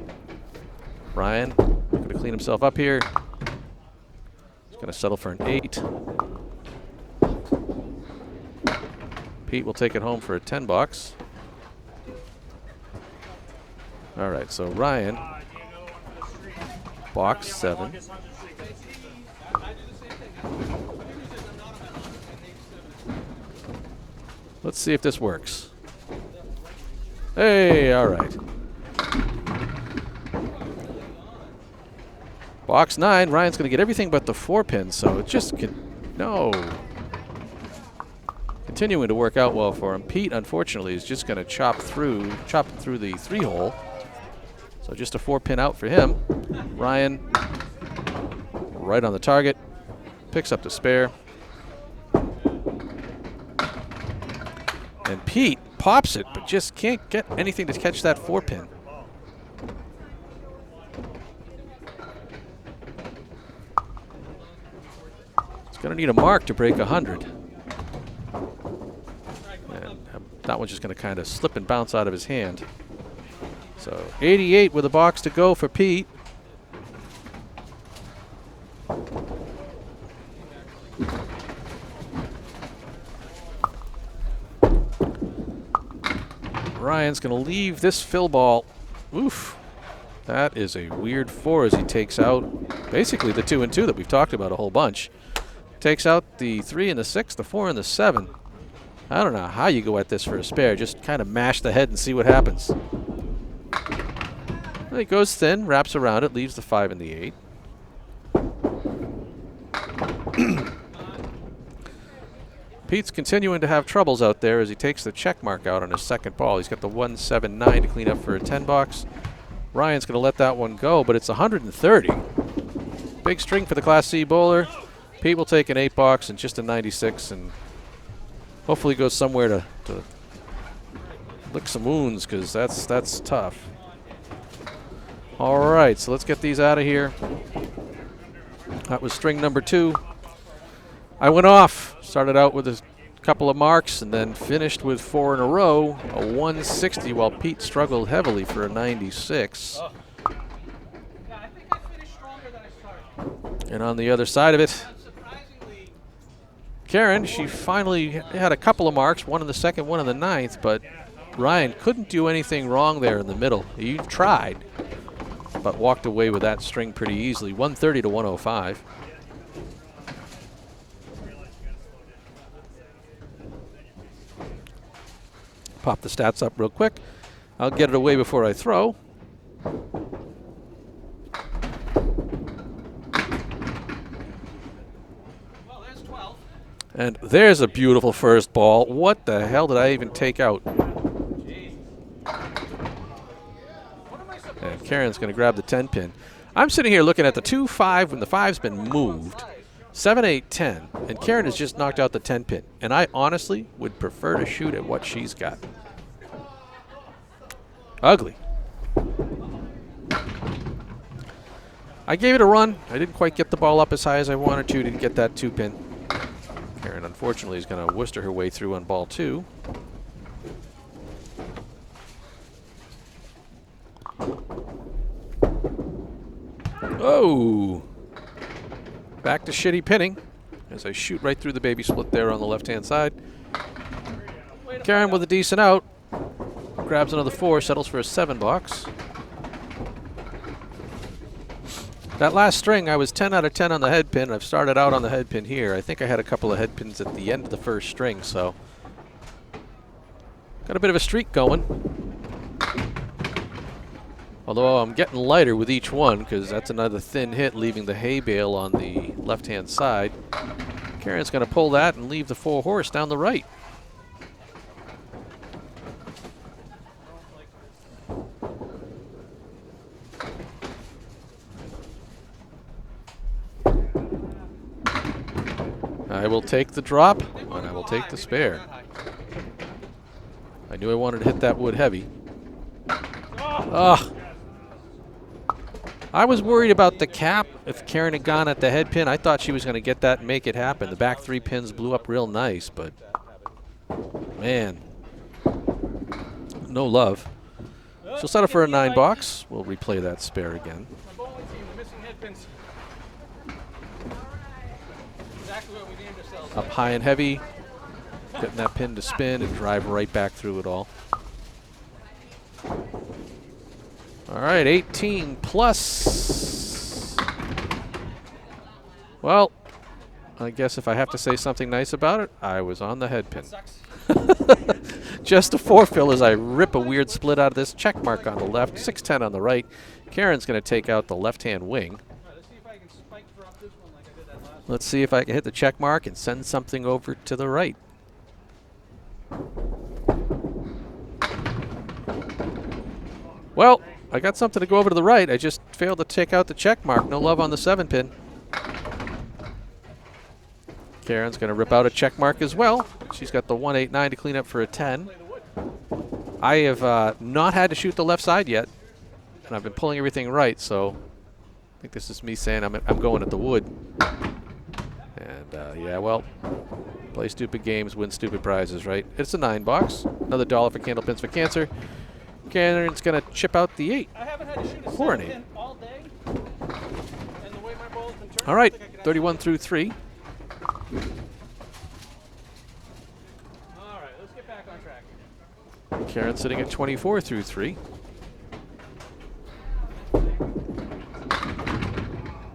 Ryan going to clean himself up here. He's going to settle for an 8. Pete will take it home for a 10 bucks. All right, so Ryan, box 7. Let's see if this works. Hey, all right. Box 9, Ryan's going to get everything but the 4-pin, so it just no. Continuing to work out well for him. Pete, unfortunately, is just going to chop through the 3-hole. So just a 4-pin out for him. Ryan, right on the target, picks up the spare. And Pete pops it, but just can't get anything to catch that 4-pin. Going to need a mark to break 100. And that one's just going to kind of slip and bounce out of his hand. So 88 with a box to go for Pete. Ryan's going to leave this fill ball. Oof. That is a weird 4 as he takes out basically the 2 and 2 that we've talked about a whole bunch. Takes out the 3 and the 6, the 4 and the 7. I don't know how you go at this for a spare. Just kind of mash the head and see what happens. Well, it goes thin, wraps around it, leaves the 5 and the 8. Pete's continuing to have troubles out there as he takes the check mark out on his second ball. He's got the 179 to clean up for a 10 box. Ryan's going to let that one go, but it's 130. Big string for the Class C bowler. Pete will take an 8 box and just a 96 and hopefully goes somewhere to lick some wounds, because that's tough. All right, so let's get these out of here. That was string number 2. I went off, started out with a couple of marks and then finished with 4 in a row, a 160, while Pete struggled heavily for a 96. And on the other side of it, Karen, she finally had a couple of marks, one in the second, one in the 9th, but Ryan couldn't do anything wrong there in the middle. He tried, but walked away with that string pretty easily, 130 to 105. Pop the stats up real quick. I'll get it away before I throw. And there's a beautiful first ball. What the hell did I even take out? And Karen's going to grab the 10 pin. I'm sitting here looking at the 2, 5 when the 5's been moved. 7, 8, 10. And Karen has just knocked out the 10 pin. And I honestly would prefer to shoot at what she's got. Ugly. I gave it a run. I didn't quite get the ball up as high as I wanted to get that 2 pin. Karen, unfortunately, is going to Webster her way through on ball 2. Oh! Back to shitty pinning as I shoot right through the baby split there on the left-hand side. Karen with a decent out. Grabs another 4, settles for a 7 box. That last string, I was 10 out of 10 on the head pin. I've started out on the head pin here. I think I had a couple of head pins at the end of the first string, so got a bit of a streak going. Although I'm getting lighter with each one, because that's another thin hit, leaving the hay bale on the left-hand side. Karen's going to pull that and leave the 4 horse down the right. I will take the drop, and I will take the spare. I knew I wanted to hit that wood heavy. Ugh. I was worried about the cap. If Karen had gone at the head pin, I thought she was going to get that and make it happen. The back 3 pins blew up real nice, but man, no love. She'll settle for a 9 box. We'll replay that spare again. Up high and heavy, getting that pin to spin and drive right back through it all. All right, 18 plus. Well, I guess if I have to say something nice about it, I was on the head pin. Just a 4 fill as I rip a weird split out of this. Check mark on the left, 610 on the right. Karen's going to take out the left-hand wing. Let's see if I can hit the check mark and send something over to the right. Well, I got something to go over to the right. I just failed to take out the check mark. No love on the 7-pin. Karen's going to rip out a check mark as well. She's got the 189 to clean up for a 10. I have not had to shoot the left side yet, and I've been pulling everything right, so I think this is me saying I'm going at the wood. And yeah, well, play stupid games, win stupid prizes, right? It's a 9 box. Another $1 for Candle Pins for Cancer. Karen's going to chip out the 8. I haven't had to shoot a For an 7 8. pin all day. And the way my ball's been turned, All right, I think I could 31 through 3. All right, let's get back on track. Karen sitting at 24 through 3.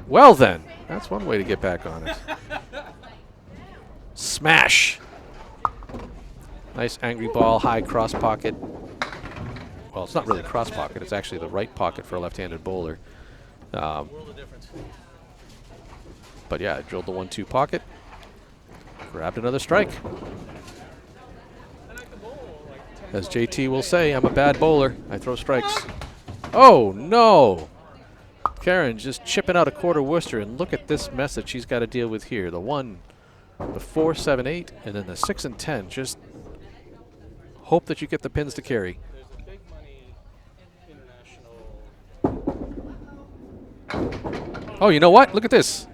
Well then, that's one way to get back on it. Smash! Nice angry ball, high cross pocket. Well, it's not really cross pocket, it's actually the right pocket for a left-handed bowler. World of difference. But yeah, I drilled the 1-2 pocket. Grabbed another strike. And I can bowl like 10 As JT will say, I'm a bad bowler. I throw strikes. Oh, no! Karen just chipping out a quarter Worcester, and look at this mess that she's got to deal with here. The 1, the 4, 7, 8, and then the 6 and 10. Just hope that you get the pins to carry. There's a big money international. Oh, you know what? Look at this.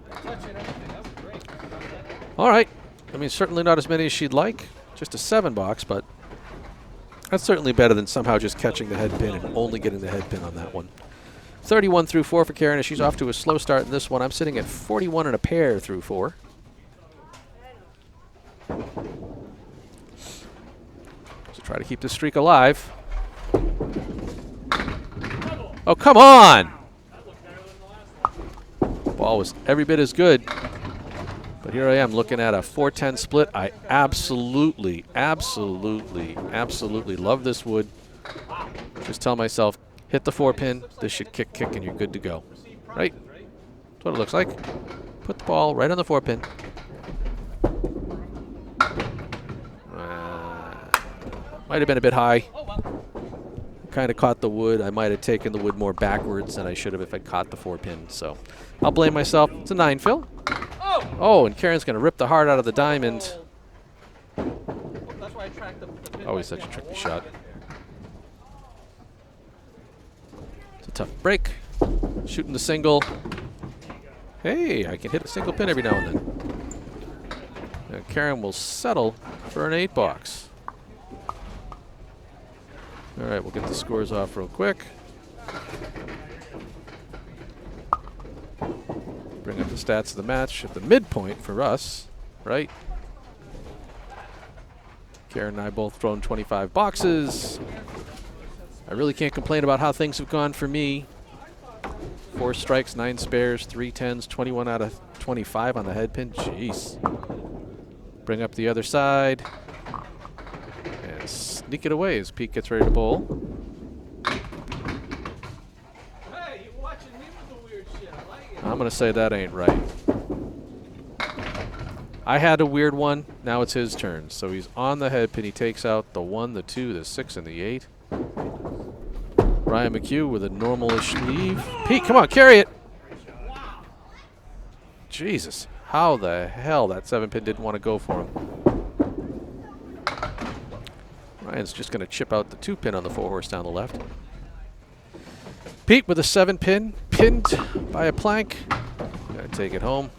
Touching everything. That was great. All right. I mean, certainly not as many as she'd like. Just a 7 box, but that's certainly better than somehow just catching the head pin and only getting the head pin on that one. 31 through 4 for Karen as she's off to a slow start in this one. I'm sitting at 41 and a pair through 4. So try to keep this streak alive. Oh, come on! Ball was every bit as good. But here I am looking at a 4-10 split. I absolutely love this wood. Just tell myself, hit the 4-pin. This should kick, and you're good to go. Right? That's what it looks like. Put the ball right on the 4-pin. Might have been a bit high. Kind of caught the wood. I might have taken the wood more backwards than I should have if I caught the 4-pin. So I'll blame myself. It's a 9 fill. Oh, and Karen's going to rip the heart out of the diamond. That's why I tracked the pin Always back such a there. tricky shot. It's a tough break. Shooting the single. Hey, I can hit a single pin every now and then. And Karen will settle for an 8 box. All right, we'll get the scores off real quick. Bring up the stats of the match at the midpoint for us, right? Karen and I both thrown 25 boxes. I really can't complain about how things have gone for me. 4 strikes, 9 spares, 3 10s, 21 out of 25 on the head pin. Jeez. Bring up the other side. And sneak it away as Pete gets ready to bowl. Hey, you're watching me with the weird shit. I like it. I'm going to say that ain't right. I had a weird one. Now it's his turn. So he's on the head pin. He takes out the 1, the 2, the 6, and the 8. Ryan McCue with a normal-ish leave. Pete, come on, carry it. Jesus, how the hell that 7-pin didn't want to go for him. Ryan's just going to chip out the 2-pin on the 4-horse down the left. Pete with a 7-pin, pinned by a plank. Gotta take it home.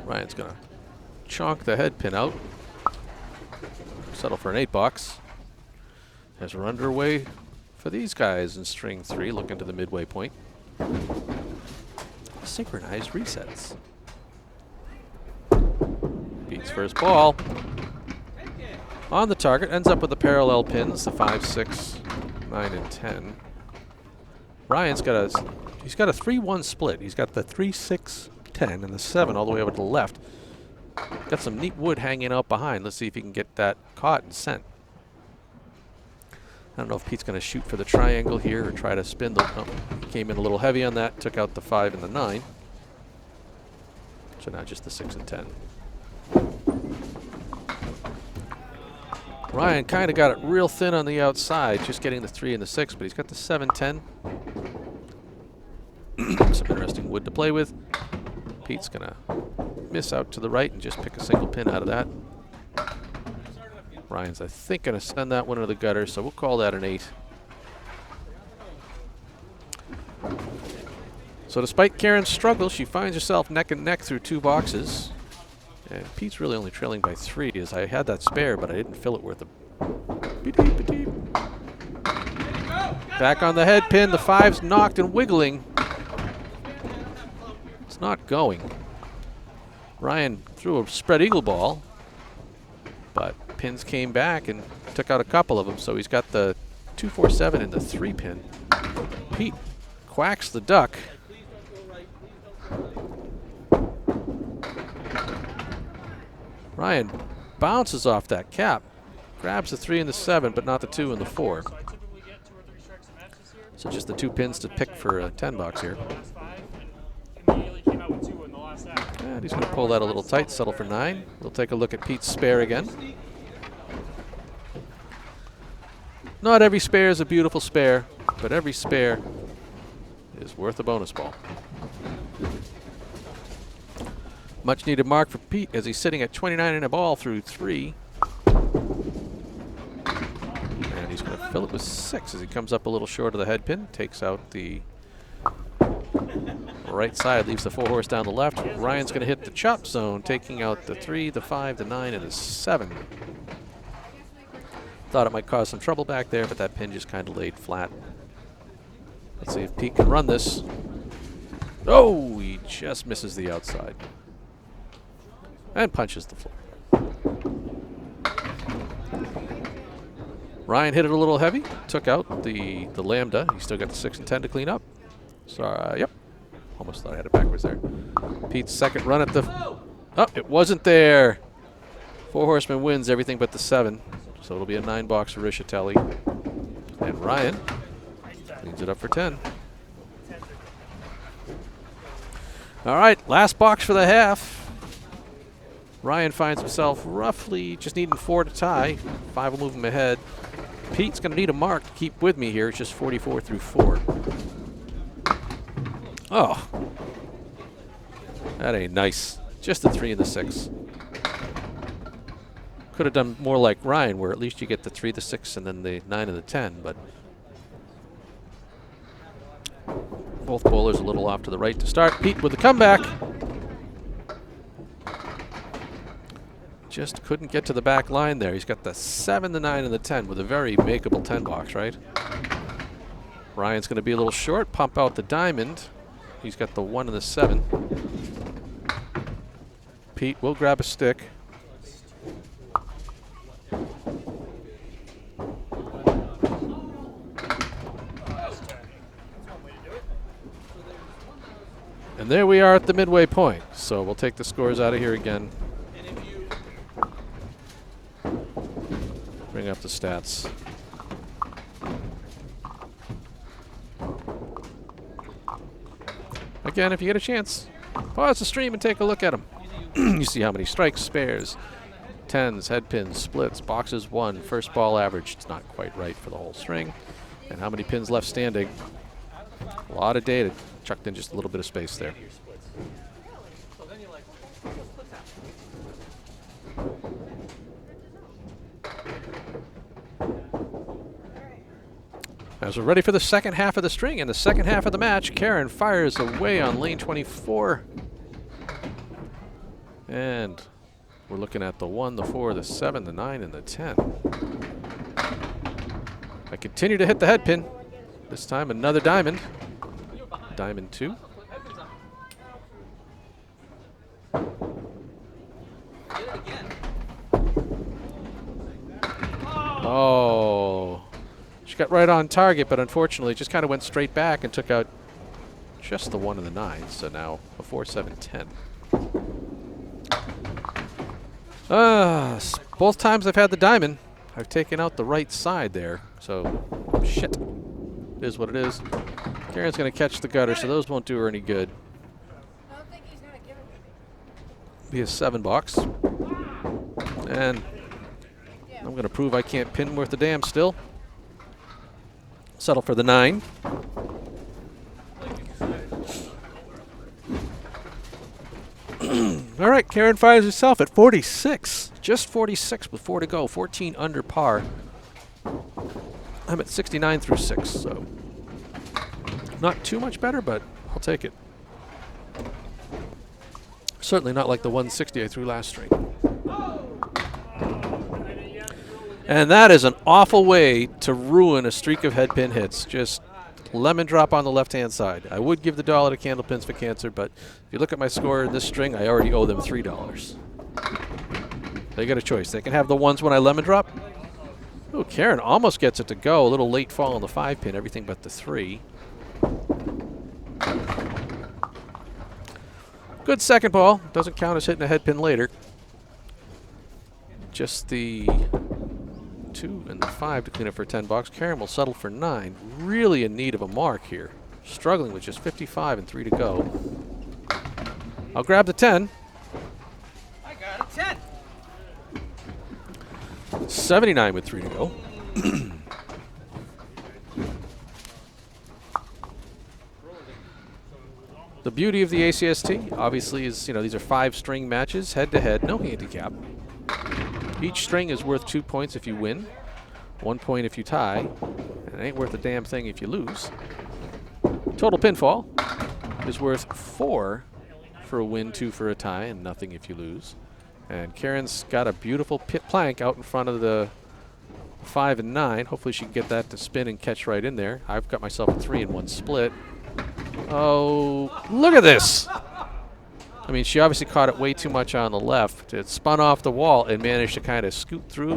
Ryan's going to chonk the head pin out. Settle for an 8 box. As we're underway for these guys in string 3, looking to the midway point. Synchronized resets. Beats first ball. On the target, ends up with the parallel pins, the 5, 6, 9, and 10. Ryan's got a 3-1 split. He's got the 3, 6, 10, and the 7 all the way over to the left. Got some neat wood hanging out behind. Let's see if he can get that caught and sent. I don't know if Pete's going to shoot for the triangle here or try to spin the... Oh, came in a little heavy on that, took out the 5 and the 9. So now just the 6 and 10. Ryan kind of got it real thin on the outside, just getting the 3 and the 6, but he's got the 7, 10. Some interesting wood to play with. Pete's going to miss out to the right and just pick a single pin out of that. Ryan's, I think, going to send that one into the gutter, so we'll call that an 8. So despite Karen's struggle, she finds herself neck and neck through 2 boxes. And Pete's really only trailing by 3, as I had that spare, but I didn't fill it worth a... Back on the head pin, the 5's knocked and wiggling. It's not going. Ryan threw a spread eagle ball, but pins came back and took out a couple of them, so he's got the 2, 4, 7 and the 3 pin. Pete quacks the duck. Ryan bounces off that cap, grabs the 3 and the 7, but not the 2 and the 4. So just the 2 pins to pick for a $10 here. And he's going to pull that a little tight, settle for 9. We'll take a look at Pete's spare again. Not every spare is a beautiful spare, but every spare is worth a bonus ball. Much needed mark for Pete as he's sitting at 29 and a ball through 3. And he's going to fill it with 6 as he comes up a little short of the head pin, takes out the right side, leaves the 4 horse down the left. Ryan's going to hit the chop zone, taking out the 3, the 5, the 9, and the 7. Thought it might cause some trouble back there, but that pin just kind of laid flat. Let's see if Pete can run this. Oh, he just misses the outside. And punches the floor. Ryan hit it a little heavy, took out the lambda. He's still got the 6 and 10 to clean up. So, yep. Almost thought I had it backwards there. Pete's second run at the... Oh, it wasn't there. 4 horseman wins everything but the 7. So it'll be a 9 box for Rischitelli. And Ryan cleans it up for 10. All right, last box for the half. Ryan finds himself roughly just needing 4 to tie. 5 will move him ahead. Pete's going to need a mark to keep with me here. It's just 44 through 4. Oh. That ain't nice. Just the 3 and the 6. Could have done more like Ryan, where at least you get the 3, the 6, and then the 9 and the 10, but both bowlers a little off to the right to start. Pete with the comeback. Just couldn't get to the back line there. He's got the 7, the 9, and the 10 with a very makeable 10 box, right? Ryan's going to be a little short, pump out the diamond. He's got the 1 and the 7. Pete will grab a stick. And there we are at the midway point. So we'll take the scores out of here again. Bring up the stats. Again, if you get a chance, pause the stream and take a look at them. You see how many strikes, spares, 10s, head pins, splits, boxes won, first ball average. It's not quite right for the whole string. And how many pins left standing. A lot of data chucked in just a little bit of space there. As we're ready for the second half of the string and the second half of the match, Karen fires away on lane 24. And we're looking at the 1, the 4, the 7, the 9, and the 10. I continue to hit the head pin. This time another diamond. Diamond 2. Oh. She got right on target, but unfortunately just kind of went straight back and took out just the 1 and the 9. So now a 4, 7, 10. Both times I've had the diamond, I've taken out the right side there, so shit. It is what it is. Karen's going to catch the gutter, so those won't do her any good. I don't think he's gonna give it to me. Be a 7 box. And I'm going to prove I can't pin worth a damn still. Settle for the 9. All right, Karen finds herself at 46. Just 46 with 4 to go. 14 under par. I'm at 69 through 6, so not too much better, but I'll take it. Certainly not like the 160 I threw last string. And that is an awful way to ruin a streak of head pin hits. Just lemon drop on the left-hand side. I would give the dollar to Candlepins for Cancer, but if you look at my score in this string, I already owe them $3. They got a choice. They can have the ones when I lemon drop. Oh, Karen almost gets it to go. A little late fall on the 5 pin, everything but the 3. Good second ball. Doesn't count as hitting a head pin later. Just the 2 and the 5 to clean up for 10 bucks. Karen will settle for 9. Really in need of a mark here. Struggling with just 55 and 3 to go. I'll grab the 10. I got a 10. 79 with 3 to go. The beauty of the ACST, obviously, is, you know, these are 5-string matches, head-to-head, no handicap. Each string is worth 2 points if you win, 1 point if you tie, and it ain't worth a damn thing if you lose. Total pinfall is worth 4 for a win, 2 for a tie, and nothing if you lose. And Karen's got a beautiful pit plank out in front of the 5 and 9. Hopefully she can get that to spin and catch right in there. I've got myself a 3 and 1 split. Oh, look at this! I mean, she obviously caught it way too much on the left. It spun off the wall and managed to kind of scoot through,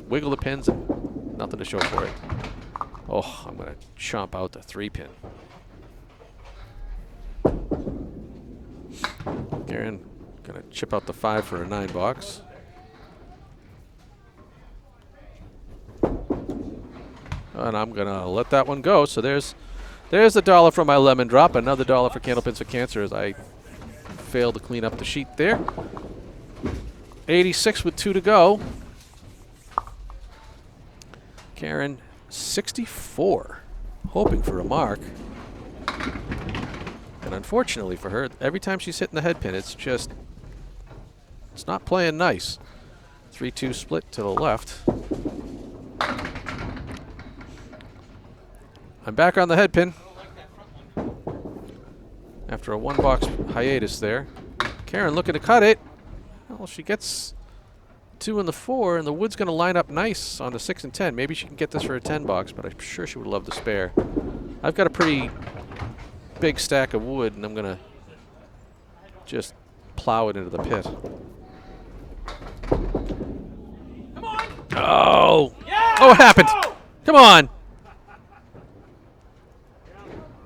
wiggle the pins, and nothing to show for it. Oh, I'm going to chomp out the 3 pin. Karen going to chip out the 5 for a 9 box. And I'm going to let that one go. So there's the dollar for my lemon drop. Another dollar for Candlepins for Cancer as I failed to clean up the sheet there. 86 with 2 to go. Karen, 64. Hoping for a mark. And unfortunately for her, every time she's hitting the head pin, it's not playing nice. 3-2 split to the left. I'm back on the head pin. After a 1-box hiatus there. Karen looking to cut it. Well, she gets 2 and the 4, and the wood's going to line up nice on the 6 and 10. Maybe she can get this for a 10 box, but I'm sure she would love the spare. I've got a pretty big stack of wood, and I'm going to just plow it into the pit. Come on! Oh! Yeah! Oh, what happened? Come on!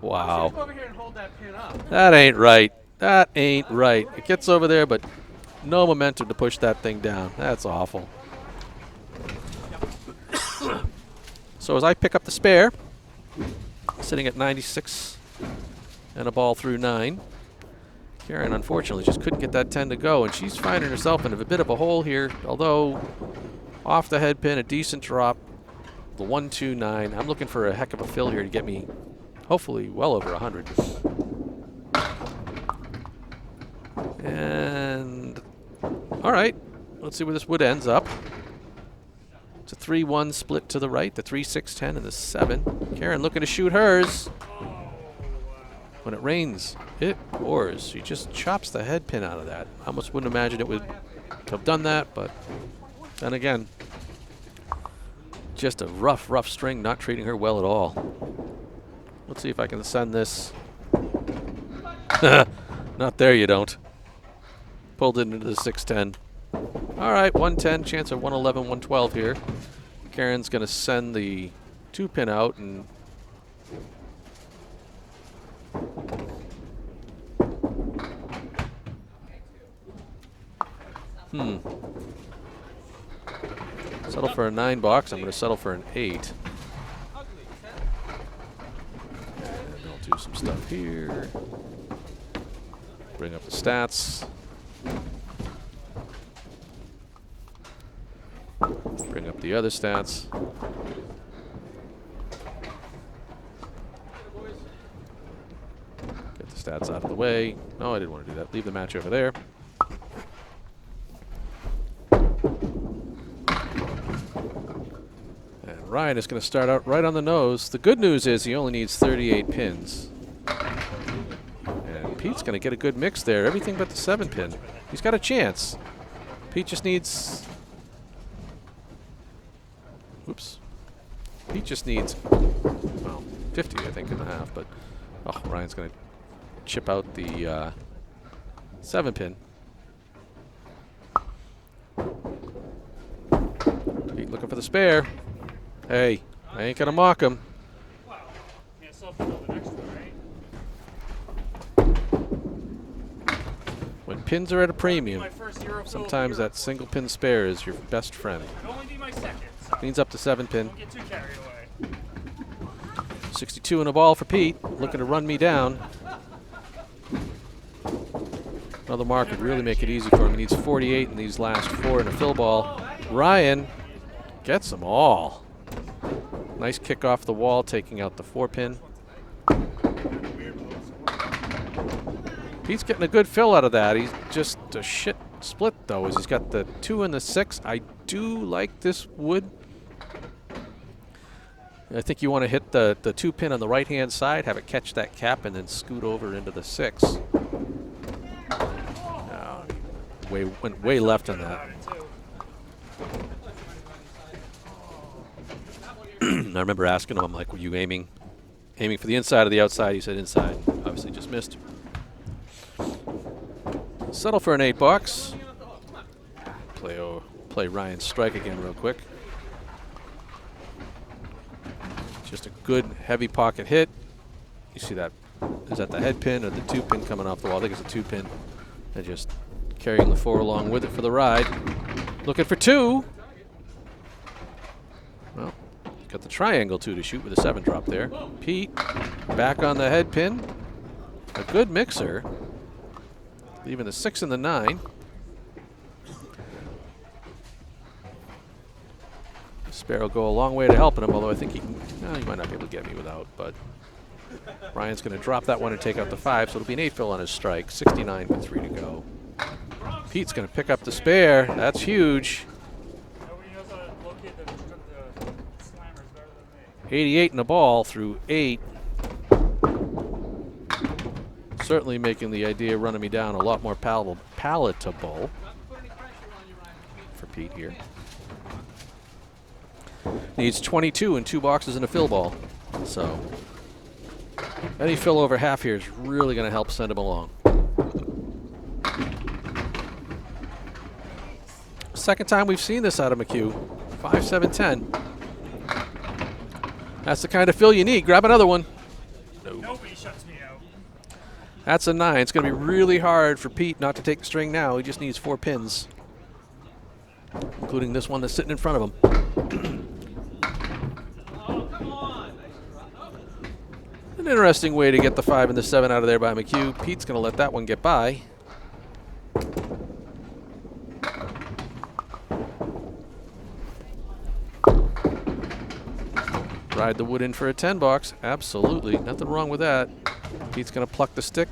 Wow. Come over here and hold that pin up. That ain't right. That ain't right. It gets over there, but no momentum to push that thing down. That's awful. So as I pick up the spare, sitting at 96 and a ball through 9, Karen unfortunately just couldn't get that 10 to go, and she's finding herself in a bit of a hole here, although off the head pin, a decent drop, the 1-2-9. I'm looking for a heck of a fill here to get me hopefully well over 100. And all right, let's see where this wood ends up. It's a 3-1 split to the right, the 3, 6, 10, and the 7. Karen looking to shoot hers. When it rains, it pours. She just chops the head pin out of that. I almost wouldn't imagine it would have done that, but then again, just a rough string, not treating her well at all. Let's see if I can send this. Not there, you don't. Pulled it into the 610. All right, 110, chance of 111, 112 here. Karen's going to send the 2 pin out and Settle for a 9 box. I'm going to settle for an 8. And I'll do some stuff here. Bring up the stats. Bring up the other stats. Get the stats out of the way. No, I didn't want to do that. Leave the match over there. And Ryan is going to start out right on the nose. The good news is he only needs 38 pins. And Pete's going to get a good mix there. Everything but the 7 pin. He's got a chance. Pete just needs... Oops. Pete just needs, well, 50, I think, and a half. But, oh, Ryan's going to chip out the 7 pin. Pete looking for the spare. Hey, I ain't going to mock him. Wow. Yeah, so for the next one, right? When pins are at a premium, My first Euro fill sometimes of the year. that single pin spare is your best friend. It'll only be my second, so Cleans up the 7 pin. don't get too carried away. 62 in a ball for Pete, looking to run me down. Another mark would really make it easy for him. He needs 48 in these last 4 in a fill ball. Ryan gets them all. Nice kick off the wall, taking out the 4 pin. Pete's getting a good fill out of that. He's just a shit split, though, as he's got the 2 and the 6. I do like this wood. I think you want to hit the 2 pin on the right-hand side, have it catch that cap, and then scoot over into the 6. Went way left on that. I remember asking him, I'm like, were you aiming for the inside or the outside? He said inside. Obviously just missed. Settle for an 8 box. Play Ryan's strike again real quick. Just a good heavy pocket hit. You see that? Is that the head pin or the 2 pin coming off the wall? I think it's a 2 pin. And just carrying the 4 along with it for the ride. Looking for 2. Well, got the triangle 2 to shoot with a 7 drop there. Pete back on the head pin. A good mixer. Leaving the 6 and the 9. Spare will go a long way to helping him, although I think he might not be able to get me without, but Ryan's going to drop that one and take out the 5, so it'll be an 8 fill on his strike. 69 with 3 to go. Pete's going to pick up the spare. That's huge. Nobody knows how to locate the slammers better than me. 88 in the ball through 8. Certainly making the idea of running me down a lot more palatable for Pete here. Needs 22 and 2 boxes in a fill ball. So any fill over half here is really going to help send him along. Second time we've seen this out of McCue. 5, 7, 10. That's the kind of fill you need. Grab another one. Nobody shuts me out. That's a 9. It's going to be really hard for Pete not to take the string now. He just needs 4 pins, including this one that's sitting in front of him. An interesting way to get the 5 and the 7 out of there by McCue. Pete's going to let that one get by. Ride the wood in for a 10 box. Absolutely. Nothing wrong with that. Pete's going to pluck the stick.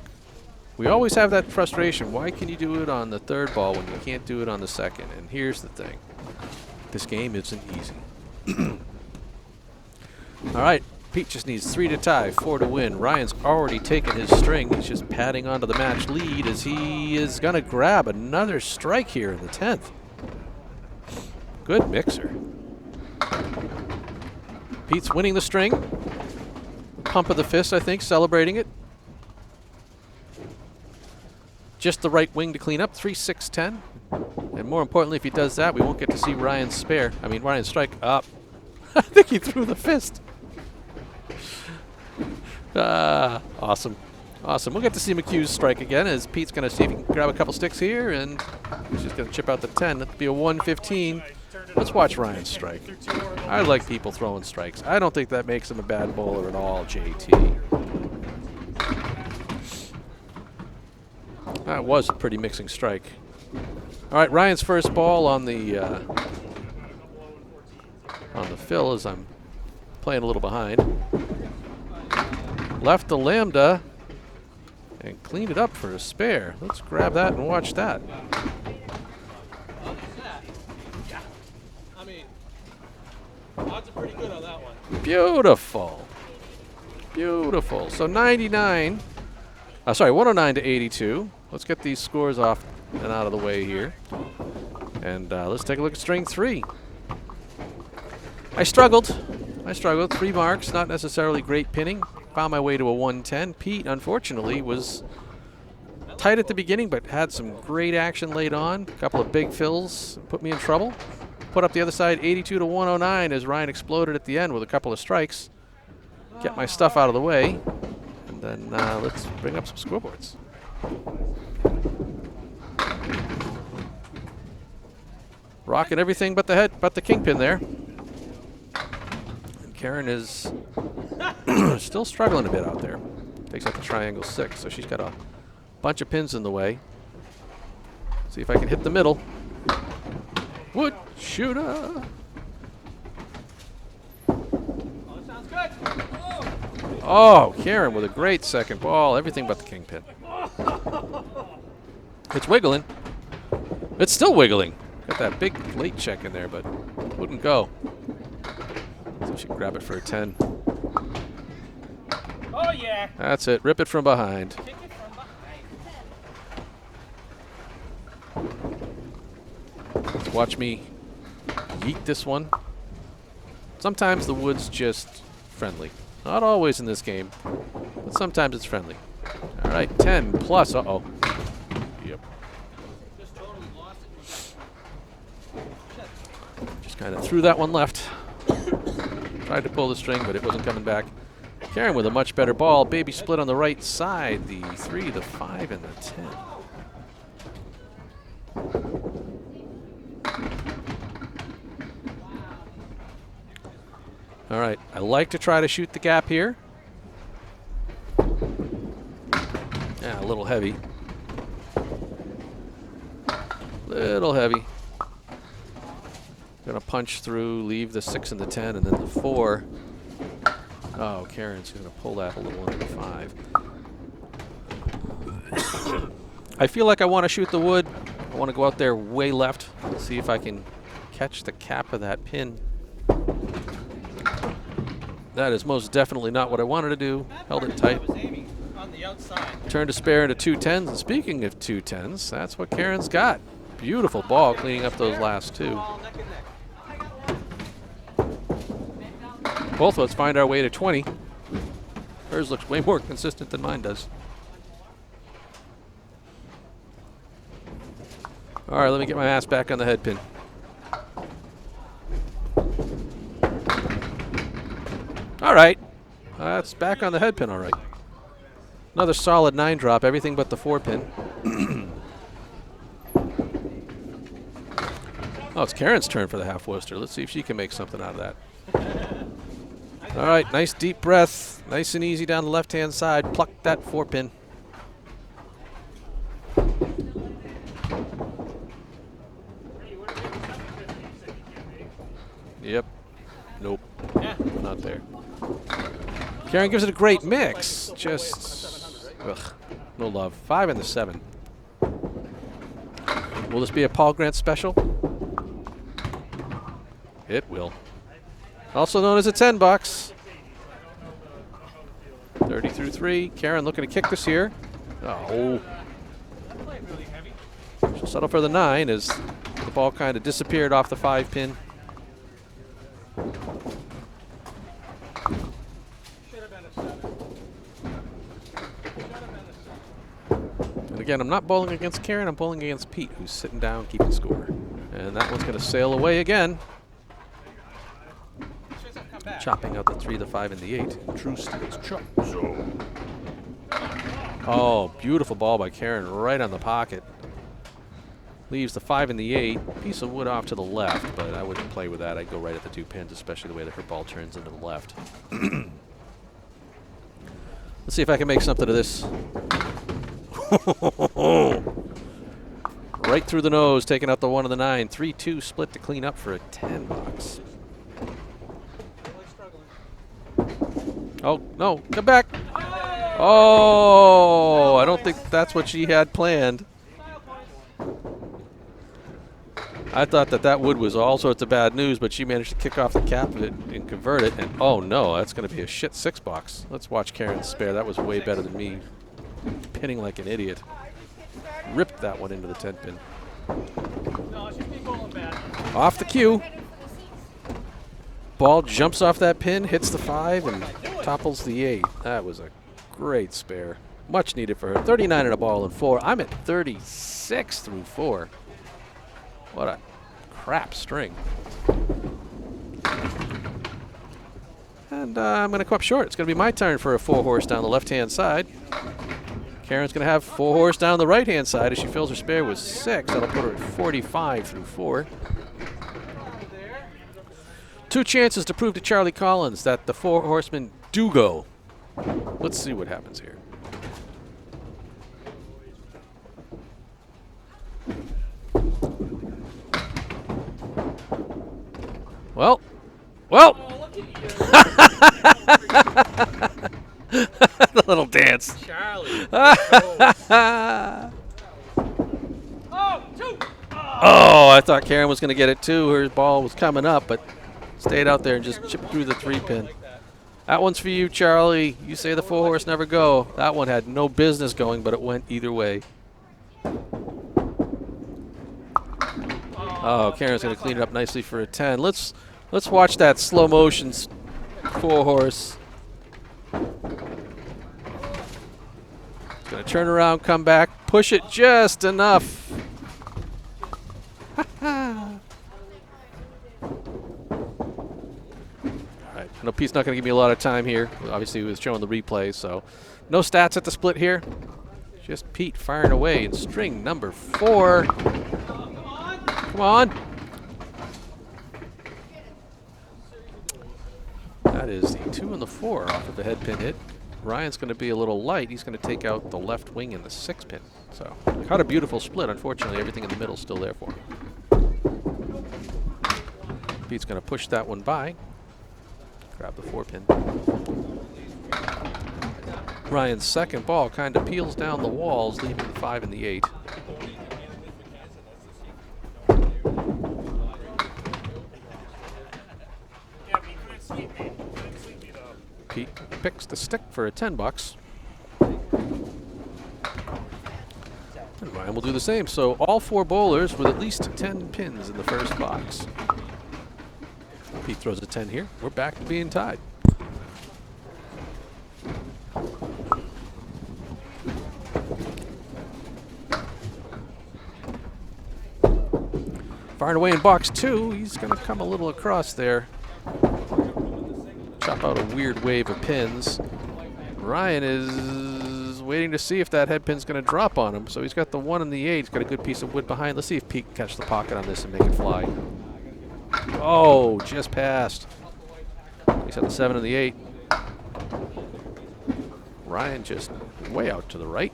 We always have that frustration. Why can you do it on the 3rd ball when you can't do it on the 2nd? And here's the thing. This game isn't easy. All right. Pete just needs 3 to tie, 4 to win. Ryan's already taken his string. He's just padding onto the match lead as he is going to grab another strike here in the 10th. Good mixer. Pete's winning the string. Pump of the fist, I think, celebrating it. Just the right wing to clean up, 3, 6, 10. And more importantly, if he does that, we won't get to see Ryan's strike up. I think he threw the fist. Awesome. Awesome. We'll get to see McCue's strike again as Pete's going to see if he can grab a couple sticks here, and he's just going to chip out the 10. That'll be a 115. I turned it Let's watch Ryan strike. I like people throwing strikes. I don't think that makes him a bad bowler at all, JT. That was a pretty mixing strike. All right, Ryan's first ball on the fill as I'm playing a little behind. Left the lambda and cleaned it up for a spare. Let's grab that and watch that. I mean, odds are pretty good on that one. Beautiful. Beautiful. So 99. Sorry, 109 to 82. Let's get these scores off and out of the way here. And let's take a look at string 3. I struggled. 3 marks, not necessarily great pinning. Found my way to a 110. Pete, unfortunately, was tight at the beginning, but had some great action late on. A couple of big fills put me in trouble. Put up the other side, 82 to 109, as Ryan exploded at the end with a couple of strikes. Get my stuff out of the way, and then let's bring up some scoreboards. Rocking everything but the kingpin there. And Karen is still struggling a bit out there. Takes out the triangle 6, so she's got a bunch of pins in the way. See if I can hit the middle. Wood shooter. Oh, that sounds good. Oh, Karen with a great second ball. Everything but the kingpin. It's wiggling. It's still wiggling. Got that big late check in there, but wouldn't go. So she can grab it for a 10. Oh, yeah. That's it. Rip it from behind. Kick it from behind. Watch me yeet this one. Sometimes the wood's just friendly. Not always in this game, but sometimes it's friendly. All right, 10 plus. Uh-oh. Yep. Just totally lost it. Just kind of threw that one left. Tried to pull the string, but it wasn't coming back. Karen with a much better ball. Baby split on the right side. The 3, the 5, and the 10. All right, I like to try to shoot the gap here. Yeah, a little heavy. Little heavy. Gonna punch through, leave the 6 and the 10, and then the 4. Oh, Karen's gonna pull that a little under the 5. I feel like I want to shoot the wood. I want to go out there way left, see if I can catch the cap of that pin. That is most definitely not what I wanted to do. Held it tight. I was aiming on the outside. Turned a spare into 2 10s. And speaking of 2 10s, that's what Karen's got. Beautiful ball cleaning up those last 2. All neck and neck. Both of us find our way to 20. Hers looks way more consistent than mine does. All right, let me get my ass back on the head pin. All right, that's back on the head pin, all right. Another solid 9 drop, everything but the 4 pin. Oh, it's Karen's turn for the half Webster. Let's see if she can make something out of that. All right, nice deep breath. Nice and easy down the left-hand side. Pluck that 4 pin. Yep. Nope. Yeah. Not there. Karen gives it a great mix. Just, ugh, no love. 5 and the 7. Will this be a Paul Grant special? It will. Also known as a 10 bucks. 30 through 3. Karen looking to kick this here. Oh. She'll settle for the 9 as the ball kind of disappeared off the 5 pin. And again, I'm not bowling against Karen, I'm bowling against Pete, who's sitting down keeping score. And that one's going to sail away again. Chopping out the 3, the 5, and the 8. True Steel's chop. Oh, beautiful ball by Karen right on the pocket. Leaves the 5 and the 8. Piece of wood off to the left, but I wouldn't play with that. I'd go right at the 2 pins, especially the way that her ball turns into the left. Let's see if I can make something of this. Right through the nose, taking out the 1 and the 9. 3-2 split to clean up for a 10 box. Oh, no, come back. Oh, I don't think that's what she had planned. I thought that that wood was all sorts of bad news, but she managed to kick off the cap of it and convert it. And oh no, that's going to be a shit 6 box. Let's watch Karen's spare. That was way better than me pinning like an idiot. Ripped that one into the 10 pin. No, she's been going bad. Off the cue. Ball jumps off that pin, hits the 5, and topples the 8. That was a great spare. Much needed for her. 39 in a ball and 4. I'm at 36 through 4. What a crap string. And I'm going to come up short. It's going to be my turn for a 4-horse down the left-hand side. Karen's going to have 4 horse down the right-hand side as she fills her spare with 6. That'll put her at 45 through 4. 2 chances to prove to Charlie Collins that the 4 horsemen do go. Let's see what happens here. Well. The little dance. Charlie. Oh, I thought Karen was going to get it too. Her ball was coming up, but stayed out there and just chipped through the 3 pin. That one's for you, Charlie. You say the 4 horse never go. That one had no business going, but it went either way. Oh, Karen's going to clean it up nicely for a 10. Let's watch that slow motion 4 horse. It's going to turn around, come back, push it just enough. All right, I know Pete's not going to give me a lot of time here. Obviously, he was showing the replay, so no stats at the split here. Just Pete firing away in string number 4. Come on. That is the 2 and the 4 off of the head pin hit. Ryan's going to be a little light. He's going to take out the left wing and the 6 pin. So, caught a beautiful split. Unfortunately, everything in the middle is still there for him. Pete's going to push that one by. Grab the 4 pin. Ryan's second ball kind of peels down the walls, leaving the 5 and the 8. Pete picks the stick for a 10 bucks. And Ryan will do the same. So all 4 bowlers with at least 10 pins in the first box. Pete throws a 10 here. We're back to being tied. Firing away in box 2. He's going to come a little across there. Chop out a weird wave of pins. Ryan is waiting to see if that head pin's going to drop on him. So he's got the 1 and the 8. He's got a good piece of wood behind. Let's see if Pete can catch the pocket on this and make it fly. Oh, just passed. He's got the 7 and the 8. Ryan just way out to the right.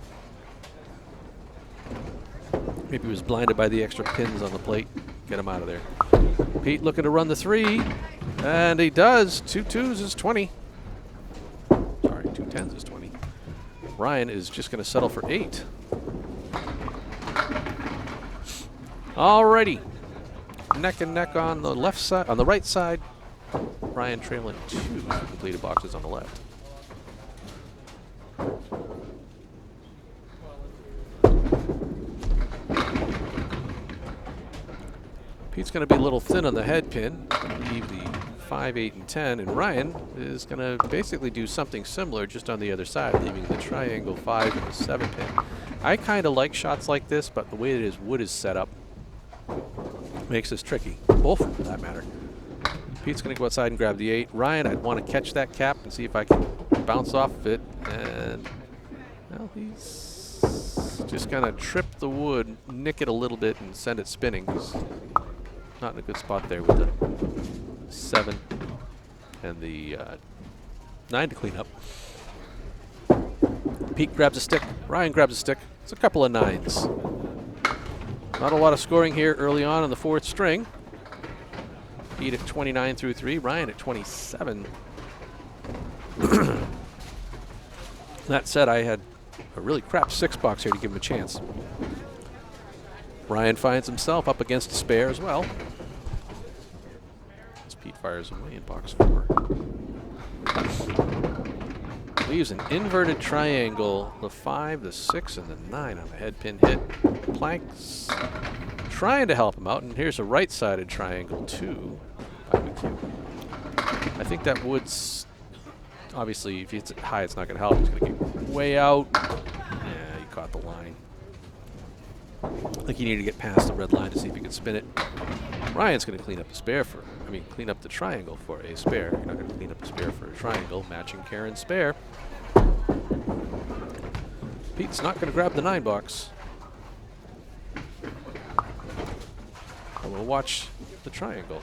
Maybe he was blinded by the extra pins on the plate. Get him out of there. Pete looking to run the 3. And he does. 2 2s is 20. Sorry, 2 10s is 20. Ryan is just going to settle for 8. Alrighty. Neck and neck on the left side, on the right side. Ryan trailing 2 completed boxes on the left. Pete's going to be a little thin on the head pin. Leave the 5, 8, and 10. And Ryan is going to basically do something similar just on the other side, leaving the triangle 5 and the 7 pin. I kind of like shots like this, but the way that his wood is set up makes this tricky. Both, for that matter. Pete's going to go outside and grab the 8. Ryan, I'd want to catch that cap and see if I can bounce off of it. And, well, he's just kind of trip the wood, nick it a little bit, and send it spinning. He's not in a good spot there with the 7 and the 9 to clean up. Pete grabs a stick. Ryan grabs a stick. It's a couple of 9s. Not a lot of scoring here early on in the 4th string. Pete at 29 through 3. Ryan at 27. That said, I had a really crap 6-box here to give him a chance. Ryan finds himself up against a spare as well. As Pete fires away in box 4. Leaves an inverted triangle, the 5, the 6, and the 9 on the head pin hit. Plank's trying to help him out, and here's a right-sided triangle too. I think that wood's obviously, if it's high, it's not going to help. It's going to get way out. Yeah, he caught the line. I think he needed to get past the red line to see if he could spin it. Ryan's going to clean up the spare for, clean up the triangle for a spare. You're not going to clean up the spare for a triangle, matching Karen's spare. Pete's not going to grab the 9-box. We'll watch the triangle.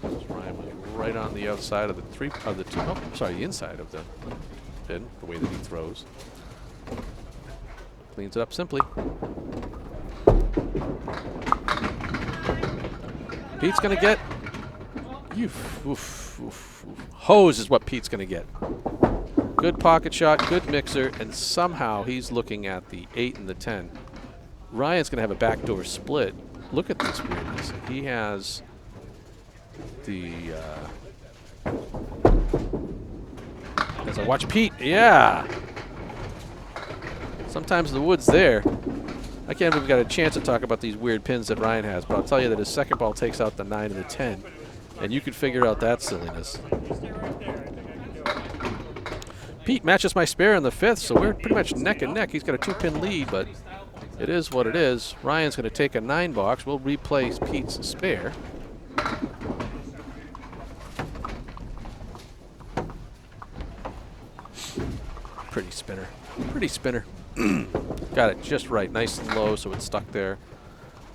Ryan was right on the outside of the the inside of the pin, the way that he throws. Cleans it up simply. Pete's gonna get hose is what Pete's gonna get. Good pocket shot, good mixer, and somehow he's looking at the 8 and the 10. Ryan's gonna have a backdoor split. Look at this weirdness. He has the as I watch Pete, yeah. Sometimes the wood's there. I can't believe we got a chance to talk about these weird pins that Ryan has, but I'll tell you that his second ball takes out the 9 and the 10, and you could figure out that silliness. Pete matches my spare in the 5th, so we're pretty much neck and neck. He's got a 2-pin lead, but it is what it is. Ryan's going to take a 9-box. We'll replace Pete's spare. Pretty spinner. Pretty spinner. Got it just right. Nice and low, so it's stuck there.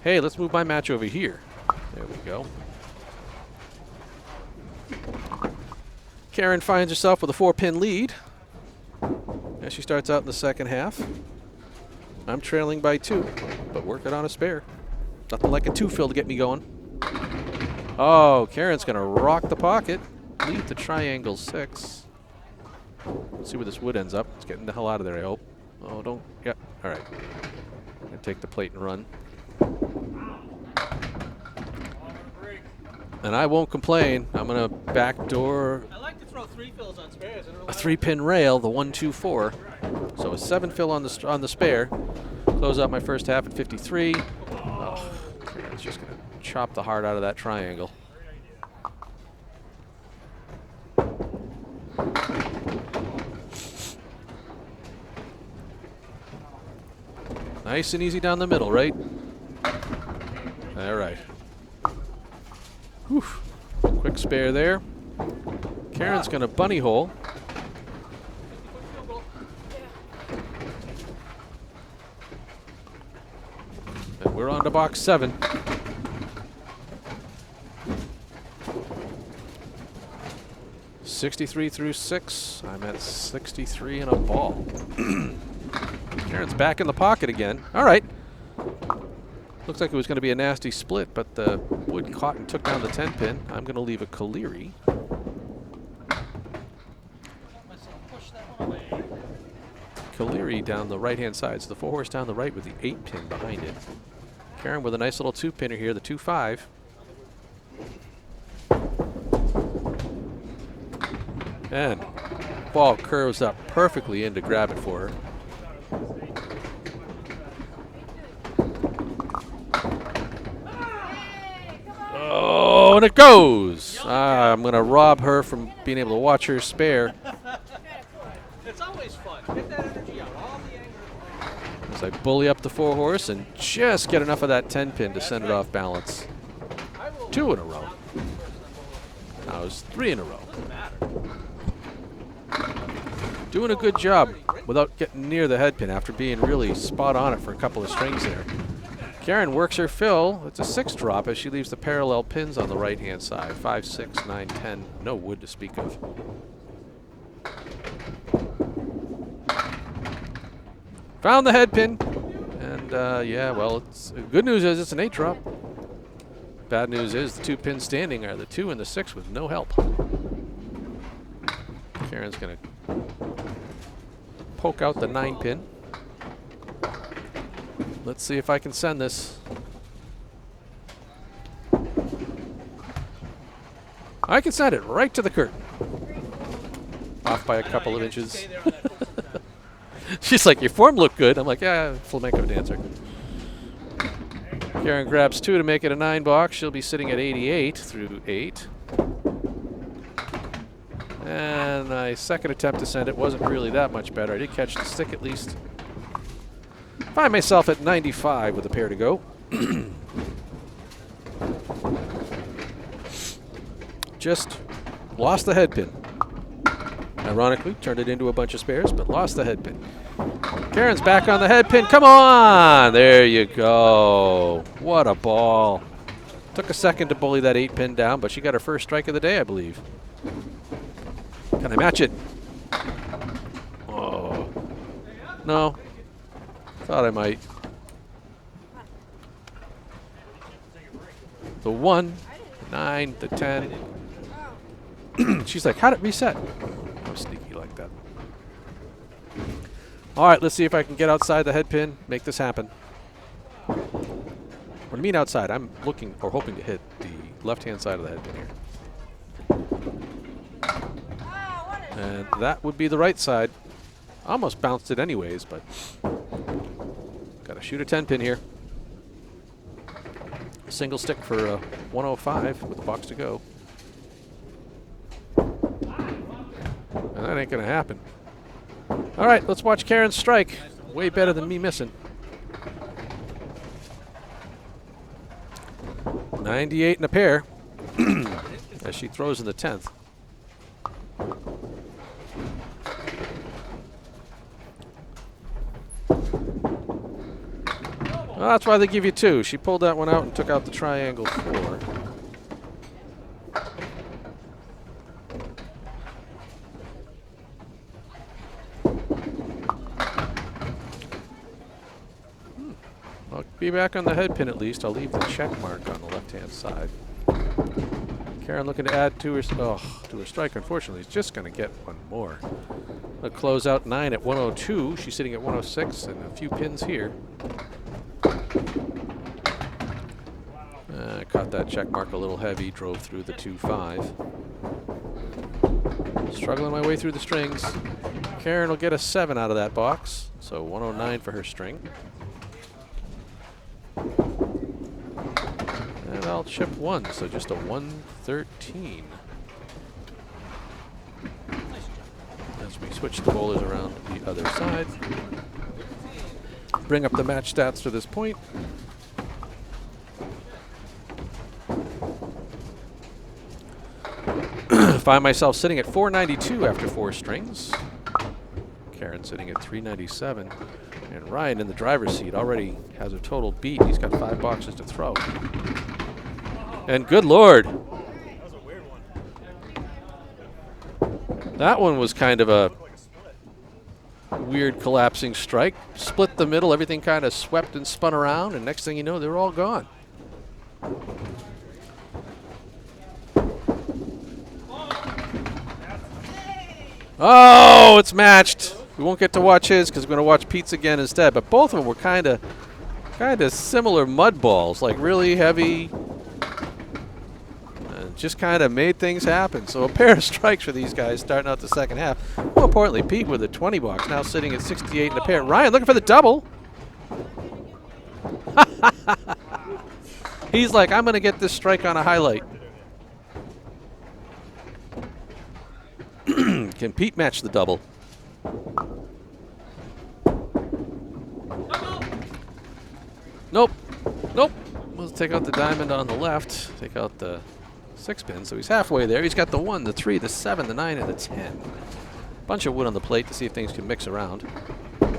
Hey, let's move my match over here. There we go. Karen finds herself with a 4-pin lead as she starts out in the second half. I'm trailing by 2, but working on a spare. Nothing like a 2-fill to get me going. Oh, Karen's going to rock the pocket. Leave the triangle 6. Let's see where this wood ends up. It's getting the hell out of there, I hope. Oh, don't. Yeah, all right. I'm going to take the plate and run. And I won't complain. I'm going to backdoor I like to throw 3-fills on spares. a 3-pin rail, the 1-2-4. So a 7-fill on the spare. Close out my first half at 53. Oh, it's just going to chop the heart out of that triangle. Nice and easy down the middle, right? All right. Whew. Quick spare there. Karen's going to bunny hole. And we're on to box 7. .63 through 6. I'm at 63 and a ball. Karen's back in the pocket again. All right. Looks like it was going to be a nasty split, but the wood caught and took down the 10-pin. I'm going to leave a Caleri. Caleri down the right-hand side. So the 4-horse down the right with the 8-pin behind it. Karen with a nice little 2-pinner here, the 2-5. And ball curves up perfectly in to grab it for her. Oh, and it goes. I'm going to rob her from being able to watch her spare. It's always fun. Get that energy out. All the anger. As I bully up the 4-horse and just get enough of that 10-pin to send it off balance. 2 in a row. Now it's 3 in a row. Doing a good job without getting near the head pin after being really spot on it for a couple of strings there. Karen works her fill. It's a 6 drop as she leaves the parallel pins on the right-hand side. 5, 6, 9, 10. No wood to speak of. Found the head pin. And, yeah, well, it's good news is it's an 8 drop. Bad news is the 2 pins standing are the 2 and the 6 with no help. Karen's going to poke out the 9 pin. Let's see if I can send this. I can send it right to the curtain. Off by a couple of inches. She's like, your form looked good. I'm like, yeah, flamenco dancer. Karen grabs 2 to make it a 9 box. She'll be sitting at 88 through 8. And my second attempt to send it wasn't really that much better. I did catch the stick at least. Find myself at 95 with a pair to go. Just lost the head pin. Ironically, turned it into a bunch of spares, but lost the head pin. Karen's back on the head pin. Come on! There you go. What a ball. Took a second to bully that 8 pin down, but she got her first strike of the day, I believe. Can I match it? Oh. No. Thought I might. The 1, 9, the 10. She's like, how'd it reset? I'm sneaky like that. All right, let's see if I can get outside the head pin, make this happen. What do you mean outside? I'm looking or hoping to hit the left-hand side of the head pin here. And that would be the right side. Almost bounced it anyways, but got to shoot a 10 pin here. A single stick for 105 with a box to go. And that ain't going to happen. All right, let's watch Karen strike. Way better than me missing. 98 and a pair as she throws in the 10th. Well, that's why they give you 2. She pulled that one out and took out the triangle 4. I'll be back on the head pin at least. I'll leave the check mark on the left-hand side. Karen looking to add to her strike. Unfortunately, he's just going to get one more. A close out 9 at 102. She's sitting at 106 and a few pins here. Caught that check mark a little heavy, drove through the 2-5. Struggling my way through the strings. Karen will get a 7 out of that box, so 109 for her string. And I'll chip 1, so just a 113. As we switch the bowlers around the other side. Bring up the match stats to this point. Find myself sitting at 492 after 4 strings. Karen sitting at 397. And Ryan in the driver's seat already has a total beat. He's got 5 boxes to throw. And good Lord. That was a weird one. That one was kind of a Like a split. weird collapsing strike. Split the middle, everything kind of swept and spun around, and next thing you know, they were all gone. Oh, it's matched. We won't get to watch his because we're going to watch Pete's again instead. But both of them were kind of similar mud balls, like really heavy. And just kind of made things happen. So a pair of strikes for these guys starting out the second half. More importantly, Pete with a 20 box, now sitting at 68 and a pair. Ryan looking for the double. He's like, I'm going to get this strike on a highlight. Can Pete match the double? Nope. Nope. We'll take out the diamond on the left. Take out the 6 pin. So he's halfway there. He's got the 1, the 3, the 7, the 9, and the 10. Bunch of wood on the plate to see if things can mix around. And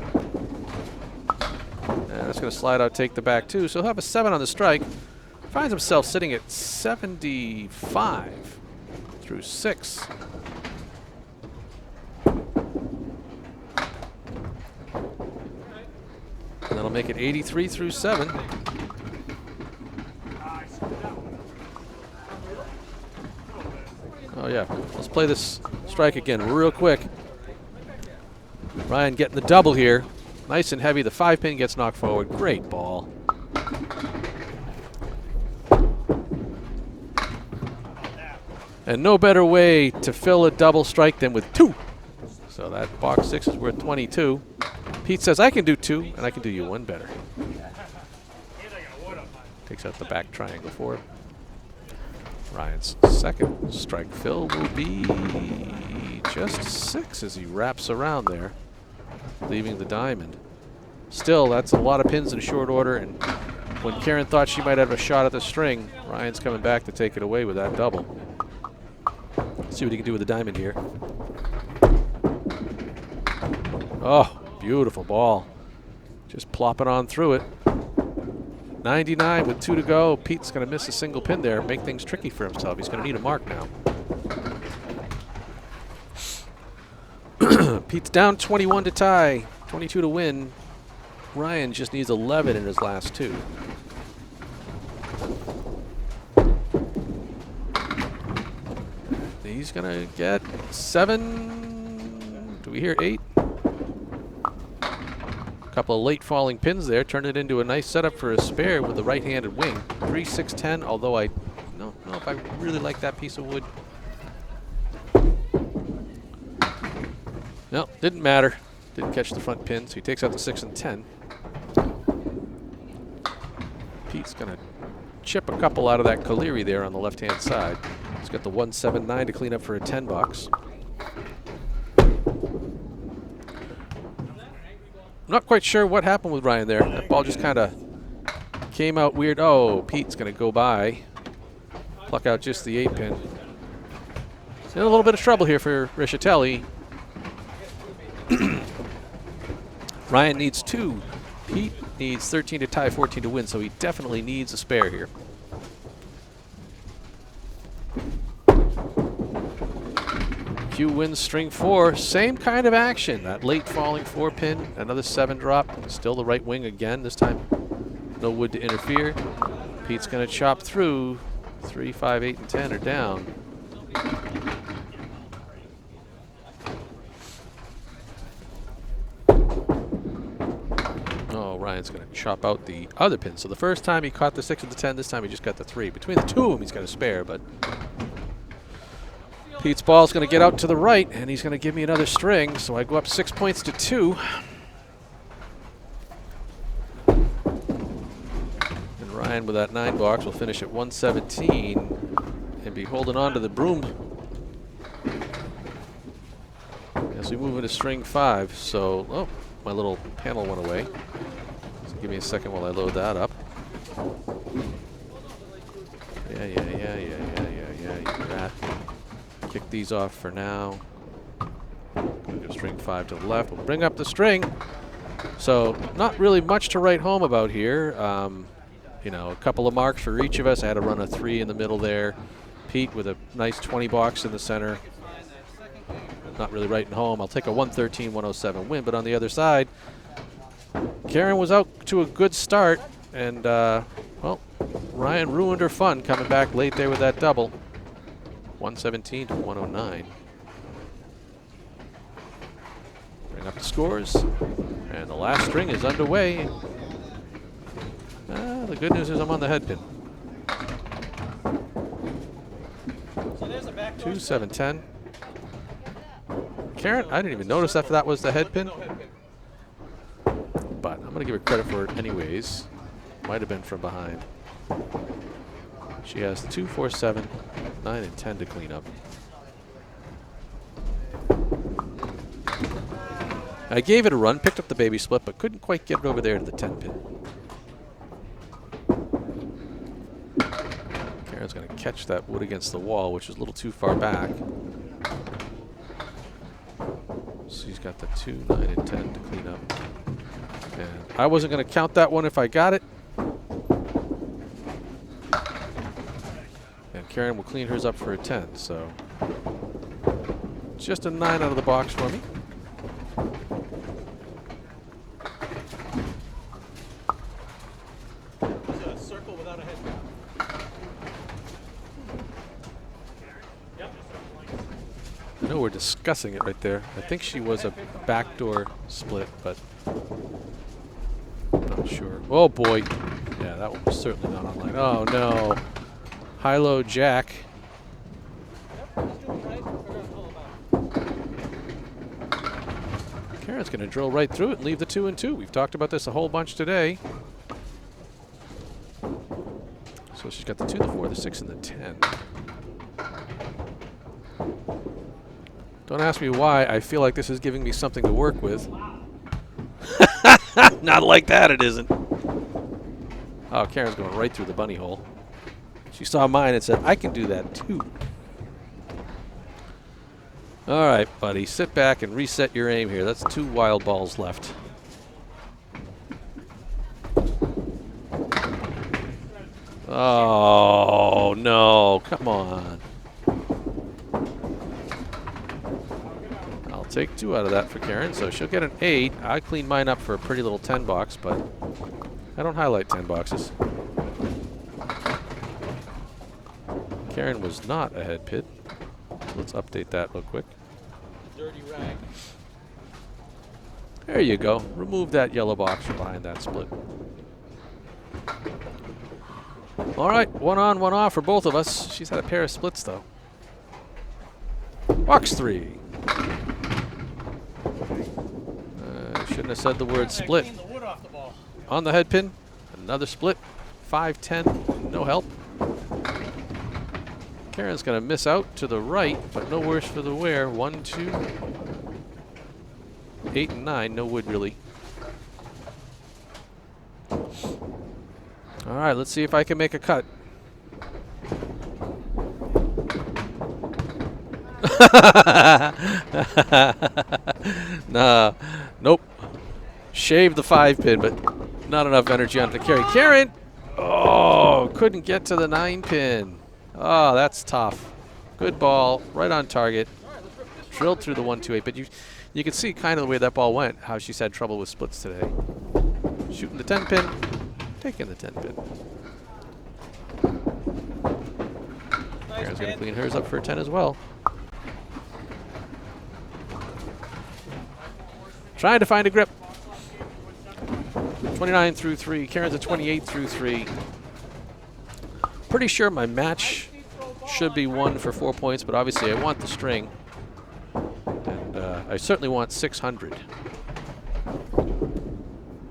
that's going to slide out, take the back two. So he'll have a 7 on the strike. Finds himself sitting at 75 through 6. And that'll make it 83 through 7. Oh yeah, let's play this strike again real quick. Ryan getting the double here. Nice and heavy. The 5-pin gets knocked forward. Great ball. And no better way to fill a double strike than with 2. So that box 6 is worth 22. Pete says, I can do 2, and I can do you 1 better. Takes out the back triangle for it. Ryan's second strike fill will be just 6 as he wraps around there, leaving the diamond. Still, that's a lot of pins in short order, and when Karen thought she might have a shot at the string, Ryan's coming back to take it away with that double. Let's see what he can do with the diamond here. Oh, beautiful ball. Just plopping on through it. 99 with 2 to go. Pete's going to miss a single pin there, make things tricky for himself. He's going to need a mark now. Pete's down 21 to tie, 22 to win. Ryan just needs 11 in his last 2. He's going to get 7. Do we hear 8? Couple of late falling pins there, turned it into a nice setup for a spare with the right-handed wing. 3, 6, 10, although I don't know if I really like that piece of wood. No, didn't matter. Didn't catch the front pin, so he takes out the 6 and 10. Pete's gonna chip a couple out of that Caleri there on the left-hand side. He's got the 179 to clean up for a 10 bucks. Not quite sure what happened with Ryan there. That ball just kind of came out weird. Oh, Pete's going to go by. Pluck out just the 8-pin. He's in a little bit of trouble here for Rischitelli. Ryan needs 2. Pete needs 13 to tie, 14 to win, so he definitely needs a spare here. McCue wins string 4. Same kind of action. That late falling 4-pin, another 7 drop. Still the right wing again. This time, no wood to interfere. Pete's going to chop through. 3, 5, 8, and 10 are down. Oh, Ryan's going to chop out the other pin. So the first time he caught the 6 and the 10, this time he just got the 3. Between the two of them, he's got a spare, but Pete's ball's going to get out to the right, and he's going to give me another string, so I go up 6 points to 2. And Ryan with that 9 box will finish at 117 and be holding on to the broom as we move into string 5. So, oh, my little panel went away. So give me a second while I load that up. Yeah. Kick these off for now. Go string 5 to the left. We'll bring up the string. So not really much to write home about here. You know, a couple of marks for each of us. I had to run a 3 in the middle there. Pete with a nice 20 box in the center. Not really writing home. I'll take a 113-107 win. But on the other side, Karen was out to a good start. And, well, Ryan ruined her fun coming back late there with that double. 117 to 109. Bring up the scores. And the last string is underway. The good news is I'm on the head pin. 2, 7, 10. Karen, I didn't even notice after that was the head pin. But I'm going to give her credit for it anyways. Might have been from behind. She has 2, 4, 7, 9, and 10 to clean up. I gave it a run, picked up the baby split, but couldn't quite get it over there to the 10 pin. Karen's going to catch that wood against the wall, which is a little too far back. She's got the 2, 9, and 10 to clean up. And I wasn't going to count that one if I got it. And Karen will clean hers up for a 10, so just a 9 out of the box for me. It's a circle without a head. I know we're discussing it right there. I think she was a backdoor split, but I'm not sure. Oh boy. Yeah, that one was certainly not online. Oh no. High-low jack. Karen's going to drill right through it and leave the 2 and 2. We've talked about this a whole bunch today. So she's got the 2, the 4, the 6, and the 10. Don't ask me why. I feel like this is giving me something to work with. Not like that, it isn't. Oh, Karen's going right through the bunny hole. She saw mine and said, I can do that too. All right, buddy. Sit back and reset your aim here. That's 2 wild balls left. Oh, no. Come on. I'll take 2 out of that for Karen, so she'll get an 8. I cleaned mine up for a pretty little 10 box, but I don't highlight 10 boxes. Karen was not a head pit. Let's update that real quick. Dirty rag. There you go. Remove that yellow box from behind that split. All right, 1 on, 1 off for both of us. She's had a pair of splits, though. Box 3. Shouldn't have said the word split. Clean the wood off the ball. On the head pin, another split. 5, 10, no help. Karen's going to miss out to the right, but no worse for the wear. 1, 2, 8, and 9. No wood, really. All right, let's see if I can make a cut. Nah, nope. Shaved the 5 pin, but not enough energy on the carry. Karen! Oh, couldn't get to the 9 pin. Oh, that's tough. Good ball, right on target. Drilled through the 1-2-8, but you can see kind of the way that ball went, how she's had trouble with splits today. Shooting the 10 pin, taking the 10 pin. Karen's going to clean hers up for a 10 as well. Trying to find a grip. 29 through 3. Karen's a 28 through 3. Pretty sure my match should be 1 for 4 points, but obviously I want the string. And I certainly want 600.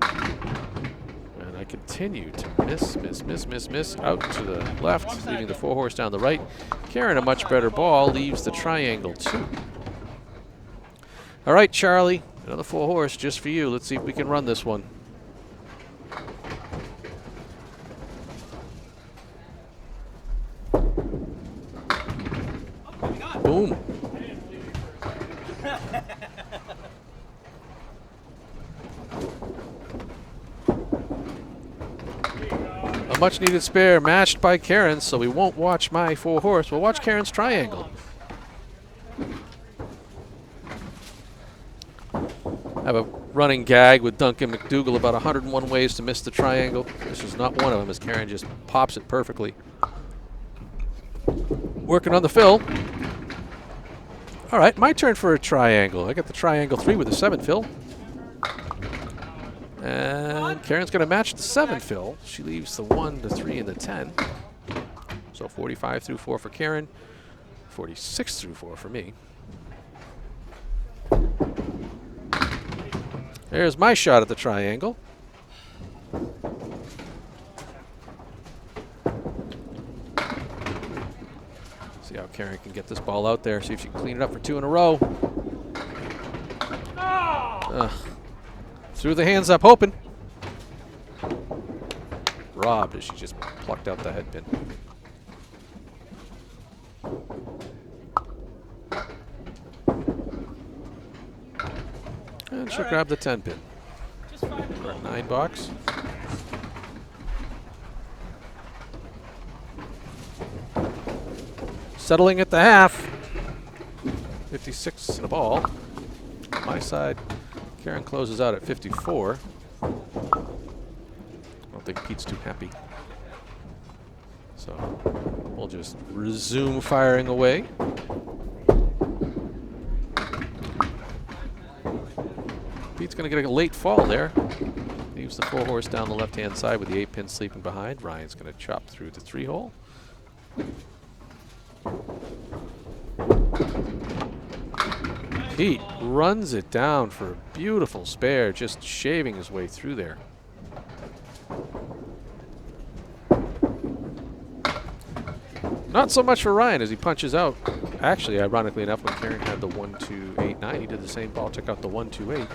And I continue to miss. Out to the left, leaving the 4 horse down the right. Karen, a much better ball, leaves the triangle 2. All right, Charlie, another 4 horse just for you. Let's see if we can run this one. Boom. A much needed spare matched by Karen, so we won't watch my 4 horse. We'll watch Karen's triangle. I have a running gag with Duncan McDougall about 101 ways to miss the triangle. This is not one of them, as Karen just pops it perfectly. Working on the fill. All right, my turn for a triangle. I got the triangle 3 with the 7 fill. And Karen's going to match the 7 fill. She leaves the 1, the 3, and the 10. So 45 through 4 for Karen. 46 through 4 for me. There's my shot at the triangle. See how Karen can get this ball out there. See if she can clean it up for 2 in a row. Threw the hands up, hoping. Robbed as she just plucked out the head pin. And she'll grab the 10 pin. For a 9 box. Settling at the half. 56 and a ball. On my side, Karen closes out at 54. I don't think Pete's too happy. So we'll just resume firing away. Pete's going to get a late fall there. Leaves the 4 horse down the left-hand side with the 8 pin sleeping behind. Ryan's going to chop through the 3 hole. Pete runs it down for a beautiful spare, just shaving his way through there. Not so much for Ryan as he punches out. Actually, ironically enough, when Karen had the 1-2-8-9, he did the same ball, took out the 1-2-8.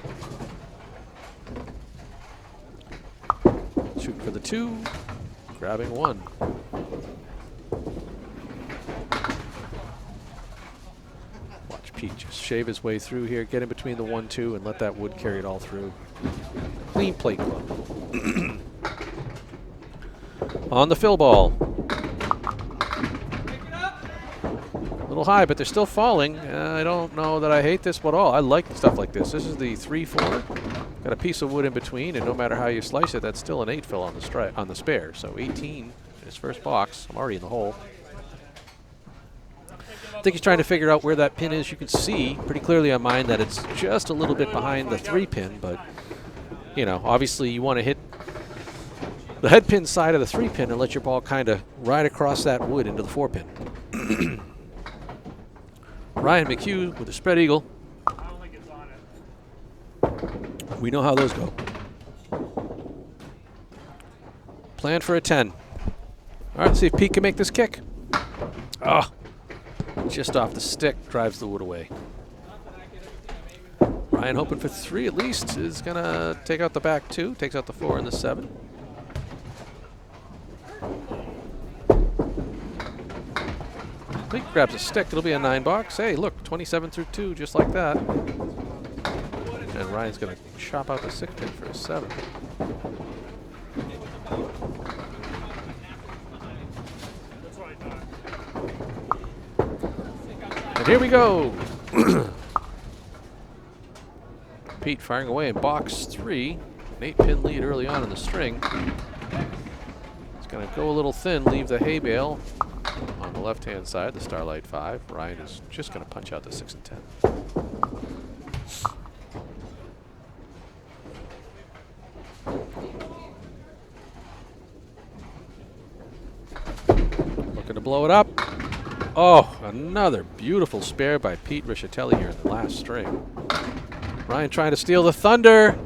Shooting for the 2, grabbing 1. Watch Pete just shave his way through here, get in between the 1-2, and let that wood carry it all through. Clean plate club. On the fill ball. A little high, but they're still falling. I don't know that I hate this at all. I like stuff like this. This is the 3-4. Got a piece of wood in between, and no matter how you slice it, that's still an 8 fill on the spare. So 18 in his first box. I'm already in the hole. I think he's trying to figure out where that pin is. You can see pretty clearly on mine that it's just a little bit behind the 3 pin, but you know, obviously you want to hit the head pin side of the 3 pin and let your ball kind of ride across that wood into the 4 pin. Ryan McCue with a spread eagle. I don't think it's on it. We know how those go. Plan for a 10. All right, let's see if Pete can make this kick. Oh, just off the stick, drives the wood away. Ryan hoping for 3 at least, is going to take out the back 2, takes out the 4 and the 7. Pete grabs a stick, it'll be a 9 box. Hey, look, 27 through 2, just like that. And Ryan's going to chop out the 6 pin for a 7. That's what I thought. And here we go. Pete firing away in box 3. An 8 pin lead early on in the string. He's going to go a little thin, leave the hay bale on the left-hand side, the Starlight 5. Ryan is just going to punch out the 6 and 10. Looking to blow it up. Oh, another beautiful spare by Pete Rischitelli here in the last string. Ryan trying to steal the thunder.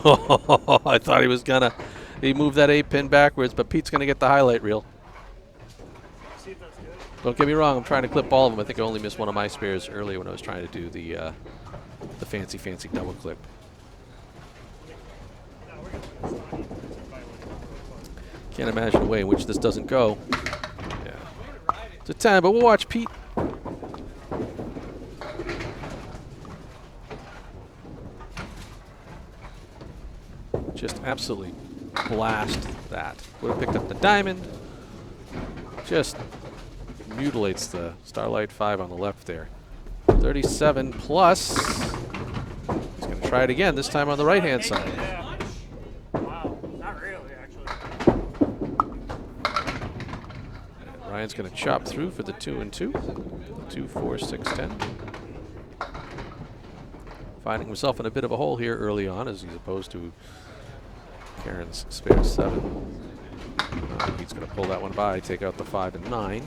Oh, I thought he was going to. He moved that 8 pin backwards, but Pete's going to get the highlight reel. See if that's good. Don't get me wrong, I'm trying to clip all of them. I think I only missed one of my spares earlier when I was trying to do the fancy double clip. No, we're good. It's fine. Can't imagine a way in which this doesn't go. Yeah. It's a 10, but we'll watch Pete. Just absolutely blast that. Would have picked up the diamond. Just mutilates the Starlight 5 on the left there. 37 plus. He's going to try it again, this time on the right-hand side. Yeah. Wow. Not really, actually. And Ryan's going to chop through for the 2 and 2. 2, 4, 6, 10. Finding himself in a bit of a hole here early on as opposed to Karen's spare 7. He's going to pull that one by, take out the 5 and 9.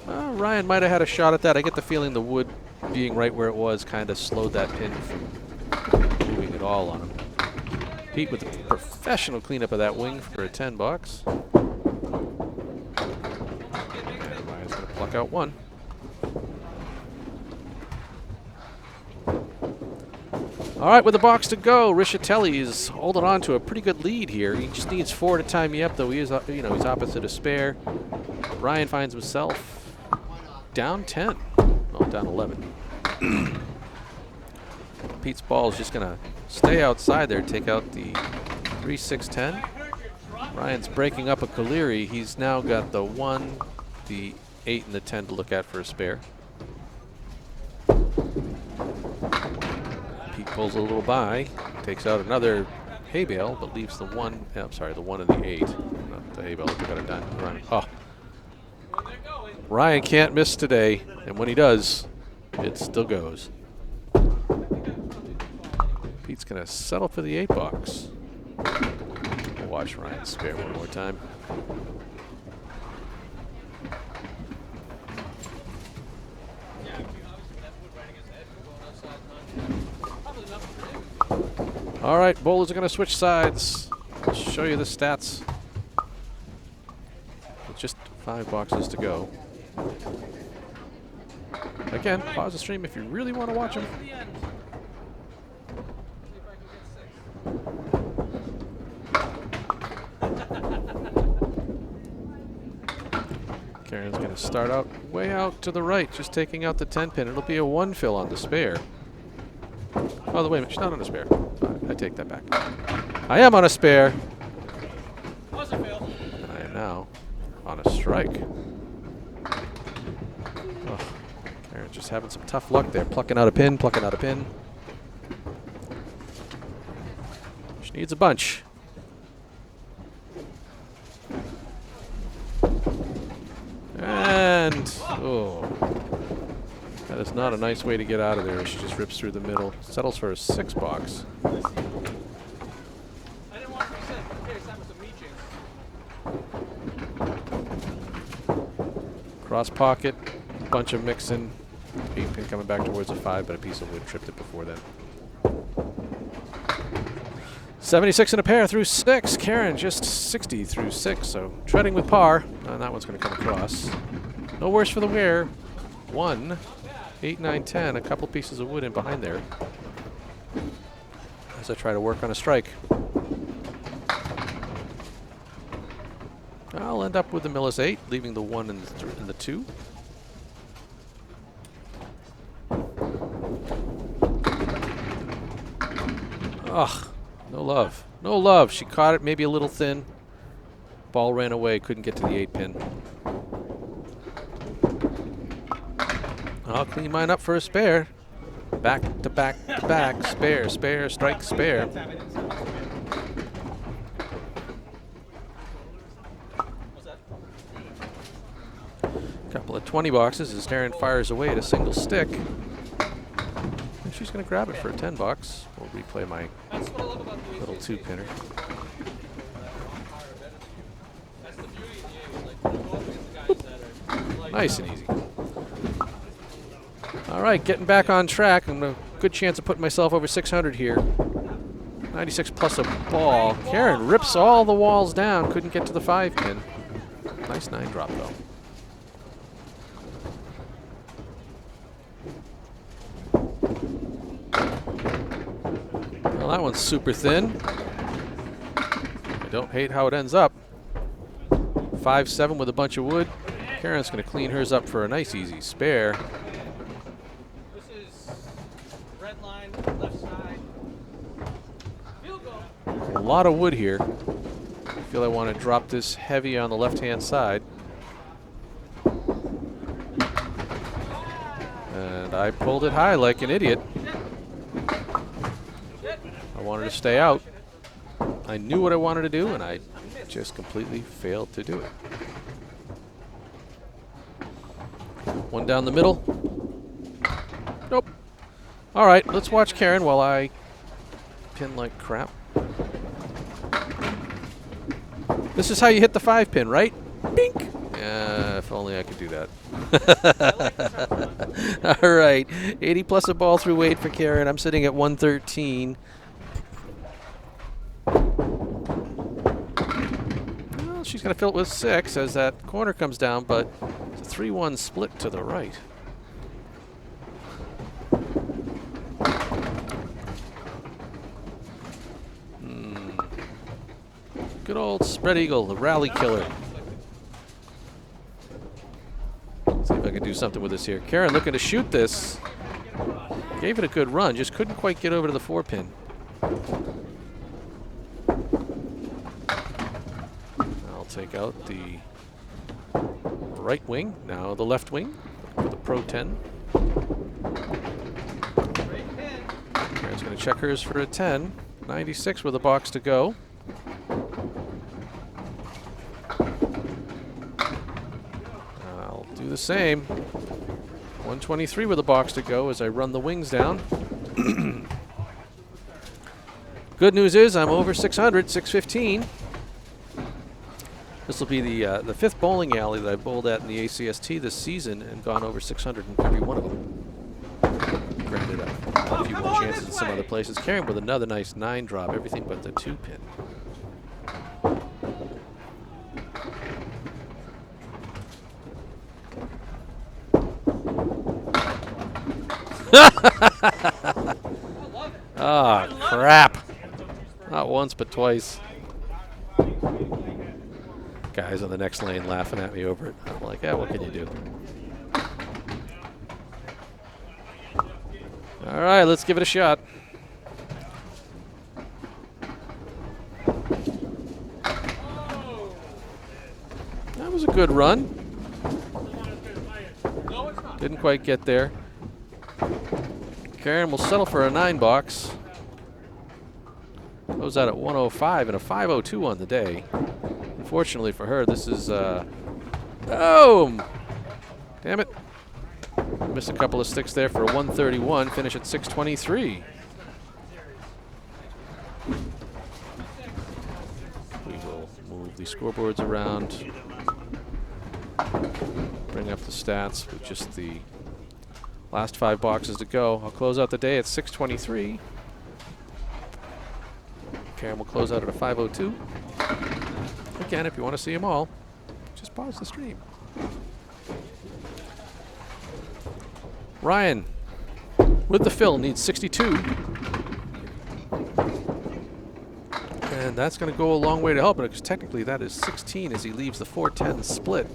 Ryan might have had a shot at that. I get the feeling the wood being right where it was kind of slowed that pin from moving at all on him. Pete with a professional cleanup of that wing for a 10 bucks. And Ryan's going to pluck out 1. All right, with the box to go, Rischitelli is holding on to a pretty good lead here. He just needs 4 to tie me up, though. He is, he's opposite a spare. Ryan finds himself down 10 Oh, down 11. Pete's ball is just going to stay outside there, take out the 3-6-10. Ryan's breaking up a Caleri. He's now got the 1, the 8, and the 10 to look at for a spare. Pete pulls a little by, takes out another hay bale, but leaves the 1. I'm sorry, the 1 and the 8. Not the hay bale. They got it done. Ryan. Oh. Ryan can't miss today, and when he does, it still goes. Pete's going to settle for the 8 box. We'll watch Ryan spare one more time. All right, bowlers are going to switch sides. I'll show you the stats. With just 5 boxes to go. Again, pause the stream if you really want to watch them. Karen's going to start out way out to the right, just taking out the 10 pin. It'll be a 1 fill on the spare. Oh, wait a minute, she's not on a spare. I take that back. I am on a spare. And I am now on a strike. Oh, Karen's just having some tough luck there. Plucking out a pin, plucking out a pin. She needs a bunch. And, oh, that is not a nice way to get out of there. She just rips through the middle. Settles for a 6 box. I didn't want to reset in case that was a meeting. Cross pocket, bunch of mixing. 8 pin coming back towards a 5, but a piece of wood tripped it before then. 76 in a pair through 6. Karen just 60 through 6, so treading with par. And that one's going to come across. No worse for the wear. 1, 8, 9, 10. A couple pieces of wood in behind there. As I try to work on a strike. I'll end up with the Millis 8, leaving the 1 and the 2. Ugh. No love. No love. She caught it maybe a little thin. Ball ran away. Couldn't get to the 8 pin. I'll clean mine up for a spare. Back to back to back. Spare, spare, strike, spare. Couple of 20 boxes as Karen fires away at a single stick. And she's going to grab it for a 10 box. We'll replay my little 2-pinner. Nice and easy. All right, getting back on track. I'm a good chance of putting myself over 600 here. 96 plus a ball. Karen rips all the walls down. Couldn't get to the 5 pin. Nice 9 drop though. Well, that one's super thin. I don't hate how it ends up. 5-7 with a bunch of wood. Karen's going to clean hers up for a nice easy spare. This is red line, left side. Field goal. A lot of wood here. I feel I want to drop this heavy on the left-hand side. And I pulled it high like an idiot. I wanted to stay out. I knew what I wanted to do, and I just completely failed to do it. One down the middle. Nope. All right, let's watch Karen while I pin like crap. This is how you hit the 5 pin, right? Bink. Yeah, if only I could do that. All right, 80 plus a ball through 8 for Karen. I'm sitting at 113. Well, she's going to fill it with 6 as that corner comes down, but it's a 3-1 split to the right. Good old spread eagle, the rally killer. See if I can do something with this here. Karen looking to shoot this. Gave it a good run, just couldn't quite get over to the 4-pin. I'll take out the right wing, now the left wing for the Pro 10. Karen's going to check hers for a 10. 96 with a box to go. I'll do the same. 123 with a box to go as I run the wings down. Good news is I'm over 600, 615. This will be the fifth bowling alley that I bowled at in the ACST this season and gone over 600 in every one of them. Granted, I've had a few more chances in some other places. Karen with another nice 9 drop, everything but the 2-pin. Ah, crap. Not once, but twice. Guys on the next lane laughing at me over it. I'm like, yeah, what can you do? All right, let's give it a shot. That was a good run. Didn't quite get there. Karen will settle for a 9 box. Goes out at 105 and a 502 on the day. Unfortunately for her, this is oh! Damn it. Missed a couple of sticks there for a 131. Finish at 623. We will move the scoreboards around. Bring up the stats with just the last 5 boxes to go. I'll close out the day at 623. Karen will close out at a 502. Again, if you want to see them all, just pause the stream. Ryan, with the fill, needs 62. And that's going to go a long way to help it, because technically that is 16 as he leaves the 410 split.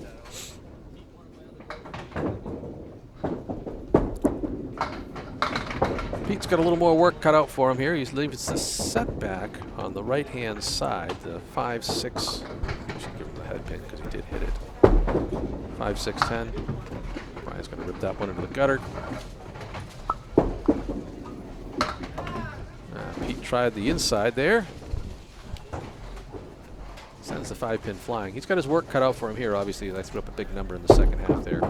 Pete's got a little more work cut out for him here. He's leaving the setback on the right-hand side, the 5-6. I should give him the head pin because he did hit it. 5-6-10. Brian's going to rip that one into the gutter. Pete tried the inside there. Sends the 5-pin flying. He's got his work cut out for him here, obviously. I threw up a big number in the second half there.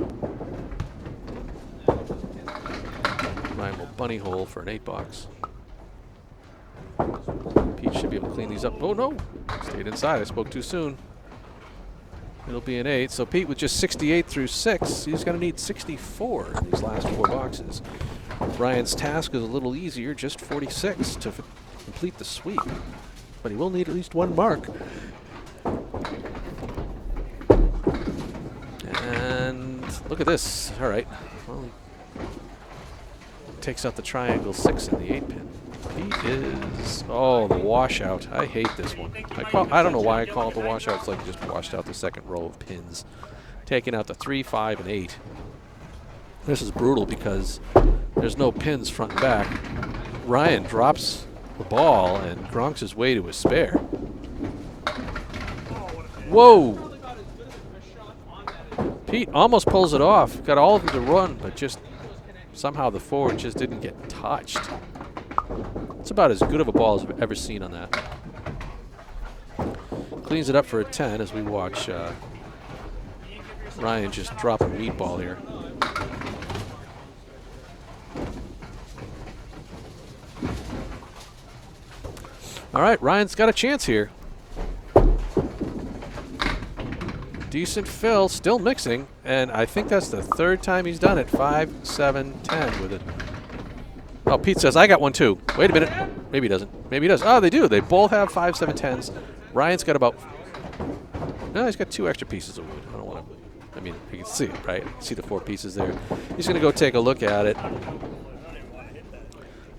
Ryan will bunny hole for an 8 box. Pete should be able to clean these up. Oh no! Stayed inside. I spoke too soon. It'll be an 8. So Pete with just 68 through 6. He's going to need 64 in these last 4 boxes. Ryan's task is a little easier, just 46 to complete the sweep. But he will need at least 1 mark. And look at this. All right. Well, takes out the triangle 6 in the 8-pin. Pete is, oh, the washout. I hate this one. I don't know why I call it the washout. It's like he just washed out the second row of pins. Taking out the 3, 5, and 8. This is brutal because there's no pins front and back. Ryan drops the ball and Gronks his way to his spare. Whoa! Pete almost pulls it off. Got all of them to run, but just somehow the forward just didn't get touched. It's about as good of a ball as I've ever seen on that. Cleans it up for a 10 as we watch Ryan just drop a meatball here. All right, Ryan's got a chance here. Decent fill, still mixing, and I think that's the 3rd time he's done it. 5, 7, 10 with it. Oh, Pete says, I got one too. Wait a minute. Maybe he doesn't. Maybe he does. Oh, they do. They both have 5, 7, 10s. Ryan's got about, no, he's got 2 extra pieces of wood. I don't want to, I mean, you can see it, right? See the 4 pieces there. He's going to go take a look at it.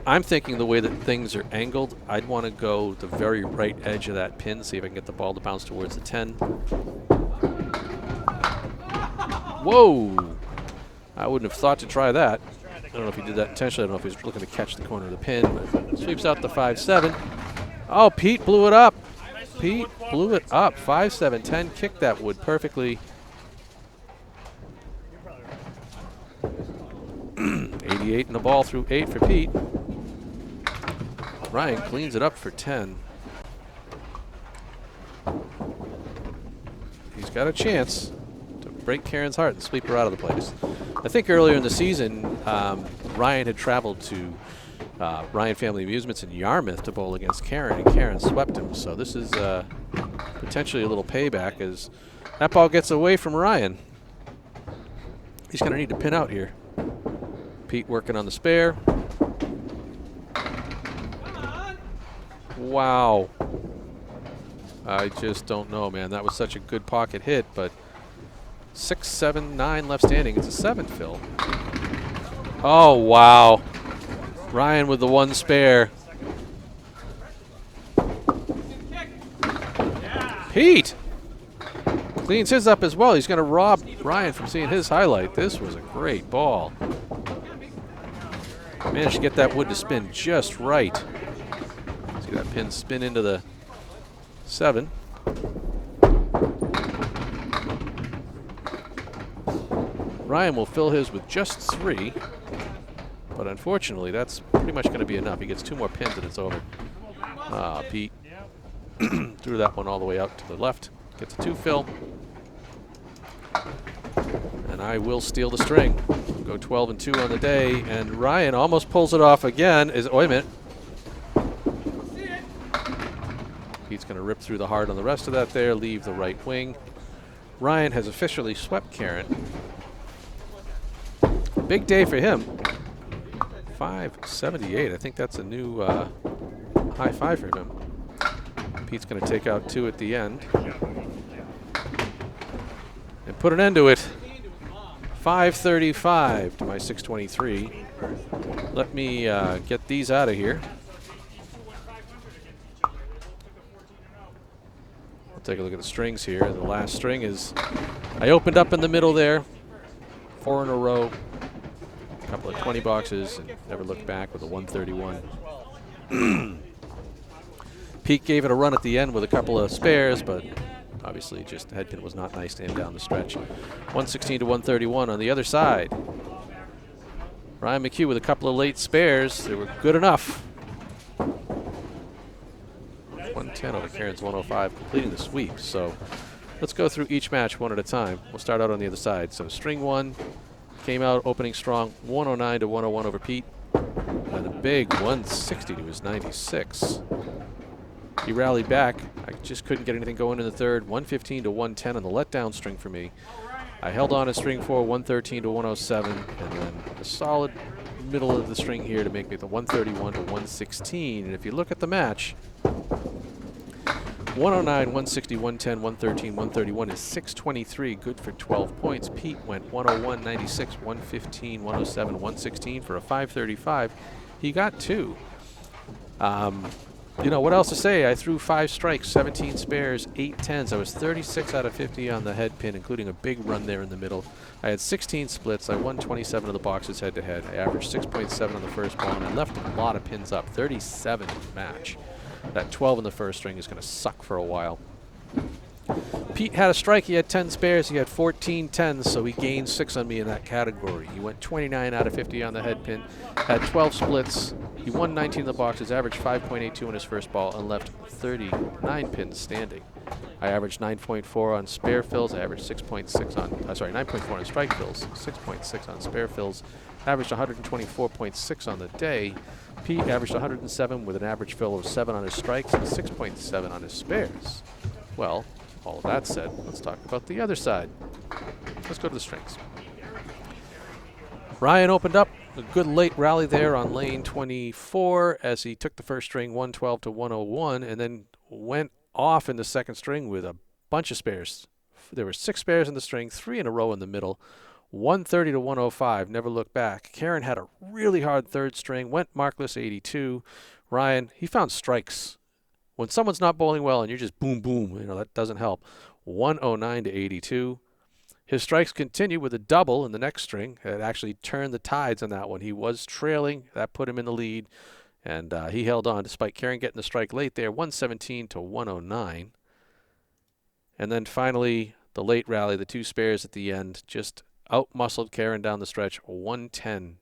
I'm thinking the way that things are angled, I'd want to go the very right edge of that pin, see if I can get the ball to bounce towards the 10. Whoa! I wouldn't have thought to try that. I don't know if he did that intentionally. I don't know if he was looking to catch the corner of the pin, but sweeps out the 5-7. Oh, Pete blew it up. Pete blew it up. 5-7-10. Kicked that wood perfectly. 88 in the ball through 8 for Pete. Ryan cleans it up for 10. He's got a chance to break Karen's heart and sweep her out of the place. I think earlier in the season, Ryan had traveled to Ryan Family Amusements in Yarmouth to bowl against Karen, and Karen swept him. So this is potentially a little payback as that ball gets away from Ryan. He's going to need to pin out here. Pete working on the spare. Wow. I just don't know, man. That was such a good pocket hit, but 6, 7, 9 left standing. It's a 7, Phil. Oh, wow. Ryan with the 1 spare. Pete cleans his up as well. He's going to rob Ryan from seeing his highlight. This was a great ball. Managed to get that wood to spin just right. See that pin spin into the 7. Ryan will fill his with just 3, but unfortunately that's pretty much going to be enough. He gets 2 more pins and it's over. Pete threw that one all the way out to the left. Gets a 2 fill. And I will steal the string. Go 12 and 2 on the day, and Ryan almost pulls it off again. Wait a minute. Pete's going to rip through the heart on the rest of that there, leave the right wing. Ryan has officially swept Karen. Big day for him. 578. I think that's a new high 5 for him. Pete's going to take out 2 at the end and put an end to it. 535 to my 623. Let me get these out of here. I'll take a look at the strings here. The last string is, I opened up in the middle there, 4 in a row, a couple of 20 boxes, and never looked back with a 131. Pete gave it a run at the end with a couple of spares, but obviously just the head pin was not nice to him down the stretch. 116 to 131 on the other side. Ryan McCue with a couple of late spares. They were good enough. 110 over Karen's 105, completing the sweep. So let's go through each match one at a time. We'll start out on the other side. So string 1 came out opening strong, 109 to 101 over Pete. And a big 160 to his 96. He rallied back. I just couldn't get anything going in the third. 115 to 110 on the letdown string for me. I held on to string 4, 113 to 107, and then a solid middle of the string here to make me the 131 to 116. And if you look at the match, 109, 160, 110, 113, 131 is 623, good for 12 points. Pete went 101, 96, 115, 107, 116 for a 535. He got 2. You know, what else to say? I threw 5 strikes, 17 spares, 8 tens. I was 36 out of 50 on the head pin, including a big run there in the middle. I had 16 splits. I won 27 of the boxes head-to-head. I averaged 6.7 on the first ball, and I left a lot of pins up, 37 in the match. That 12 in the first string is going to suck for a while. Pete had a strike. He had 10 spares. He had 14 tens, so he gained 6 on me in that category. He went 29 out of 50 on the head pin, had 12 splits. He won 19 of the boxes, averaged 5.82 on his first ball, and left 39 pins standing. I averaged 9.4 on spare fills. I averaged 6.6 on, 9.4 on strike fills, 6.6 on spare fills. Averaged 124.6 on the day. Pete averaged 107 with an average fill of 7 on his strikes and 6.7 on his spares. Well, all of that said, let's talk about the other side. Let's go to the strings. Ryan opened up a good late rally there on lane 24 as he took the first string 112 to 101 and then went off in the second string with a bunch of spares. There were 6 spares in the string, 3 in a row in the middle, 130 to 105, never looked back. Karen had a really hard third string, went markless 82. Ryan, he found strikes. When someone's not bowling well and you're just boom, boom, you know, that doesn't help. 109 to 82. His strikes continue with a double in the next string. It actually turned the tides on that one. He was trailing. That put him in the lead. And he held on despite Karen getting the strike late there, 117 to 109. And then finally, the late rally, the two spares at the end, just out-muscled Karen down the stretch, 110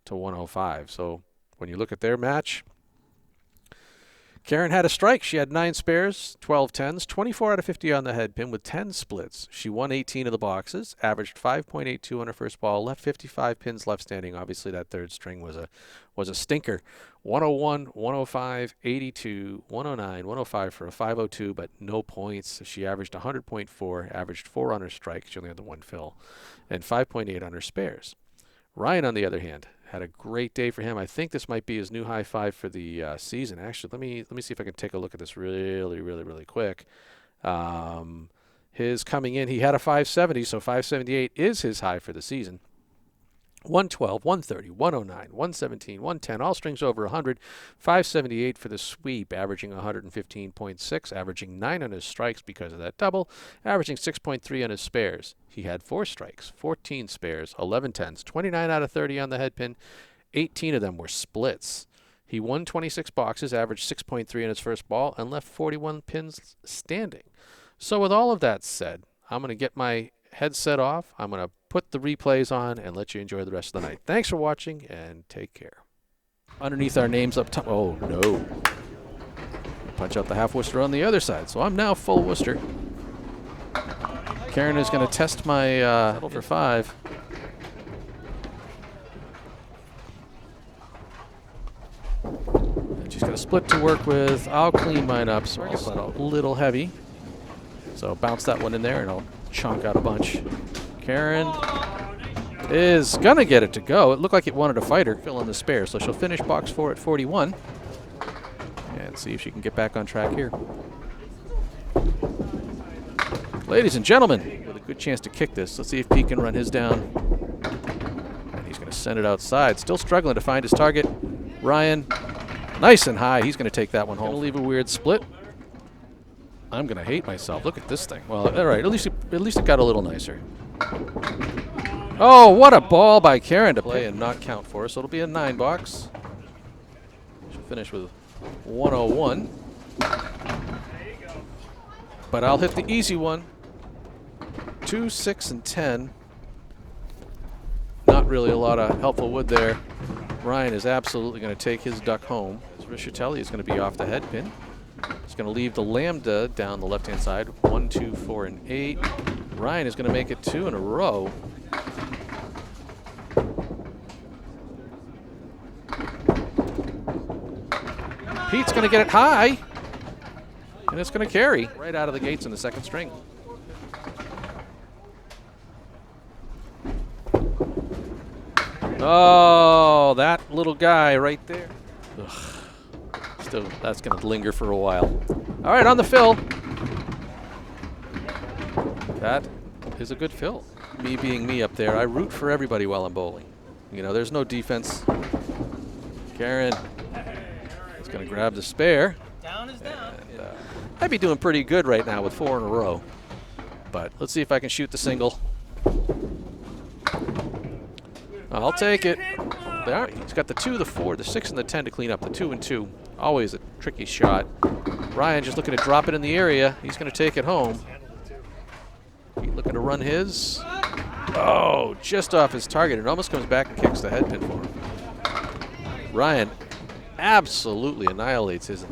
to 105. So when you look at their match, Karen had a strike. She had 9 spares, 12 tens, 24 out of 50 on the head pin with 10 splits. She won 18 of the boxes, averaged 5.82 on her first ball, left 55 pins left standing. Obviously, that third string was a stinker. 101, 105, 82, 109, 105 for a 502, but no points. She averaged 100.4, averaged 4 on her strike. She only had the 1 fill, and 5.8 on her spares. Ryan, on the other hand, had a great day for him. I think this might be his new high 5 for the season. Actually, let me see if I can take a look at this really quick. His coming in, he had a 570, so 578 is his high for the season. 112, 130, 109, 117, 110, all strings over 100. 578 for the sweep, averaging 115.6, averaging 9 on his strikes because of that double, averaging 6.3 on his spares. He had 4 strikes, 14 spares, 11 tens, 29 out of 30 on the head pin. 18 of them were splits. He won 26 boxes, averaged 6.3 on his first ball, and left 41 pins standing. So with all of that said, I'm going to get my headset off. I'm going to put the replays on and let you enjoy the rest of the night. Thanks for watching and take care. Underneath our names up top. Oh, no. Punch out the half Worcester on the other side. So I'm now full Worcester. Karen is going to test my settle for 5. And she's got a split to work with. I'll clean mine up, so I'll set a little heavy. So bounce that one in there and I'll chunk out a bunch. Karen is going to get it to go. It looked like it wanted to fight her, fill in the spare. So she'll finish box 4 at 41 and see if she can get back on track here. Ladies and gentlemen, with a good chance to kick this. Let's see if Pete can run his down. And he's going to send it outside. Still struggling to find his target. Ryan, nice and high. He's going to take that one home. Going to leave a weird split. I'm going to hate myself. Look at this thing. Well, all right, at least it got a little nicer. Oh, what a ball by Karen to play and not count for us. So it'll be a 9 box. She'll finish with 101. But I'll hit the easy one. 2, 6, and 10. Not really a lot of helpful wood there. Ryan is absolutely going to take his duck home. Rischitelli is going to be off the head pin. He's going to leave the lambda down the left-hand side. 1, 2, 4, and 8. Ryan is going to make it 2 in a row. Pete's going to get it high. And it's going to carry right out of the gates in the second string. Oh, that little guy right there. Ugh. Still, that's going to linger for a while. All right, on the fill. That is a good fill. Me being me up there, I root for everybody while I'm bowling. You know, there's no defense. Karen is going to grab the spare. Down is down. And, I'd be doing pretty good right now with 4 in a row. But let's see if I can shoot the single. I'll take it. There, he's got the 2, the 4, the 6, and the 10 to clean up. The 2 and 2. Always a tricky shot. Ryan just looking to drop it in the area. He's going to take it home. He's looking to run his. Oh, just off his target. It almost comes back and kicks the head pin for him. Ryan absolutely annihilates his.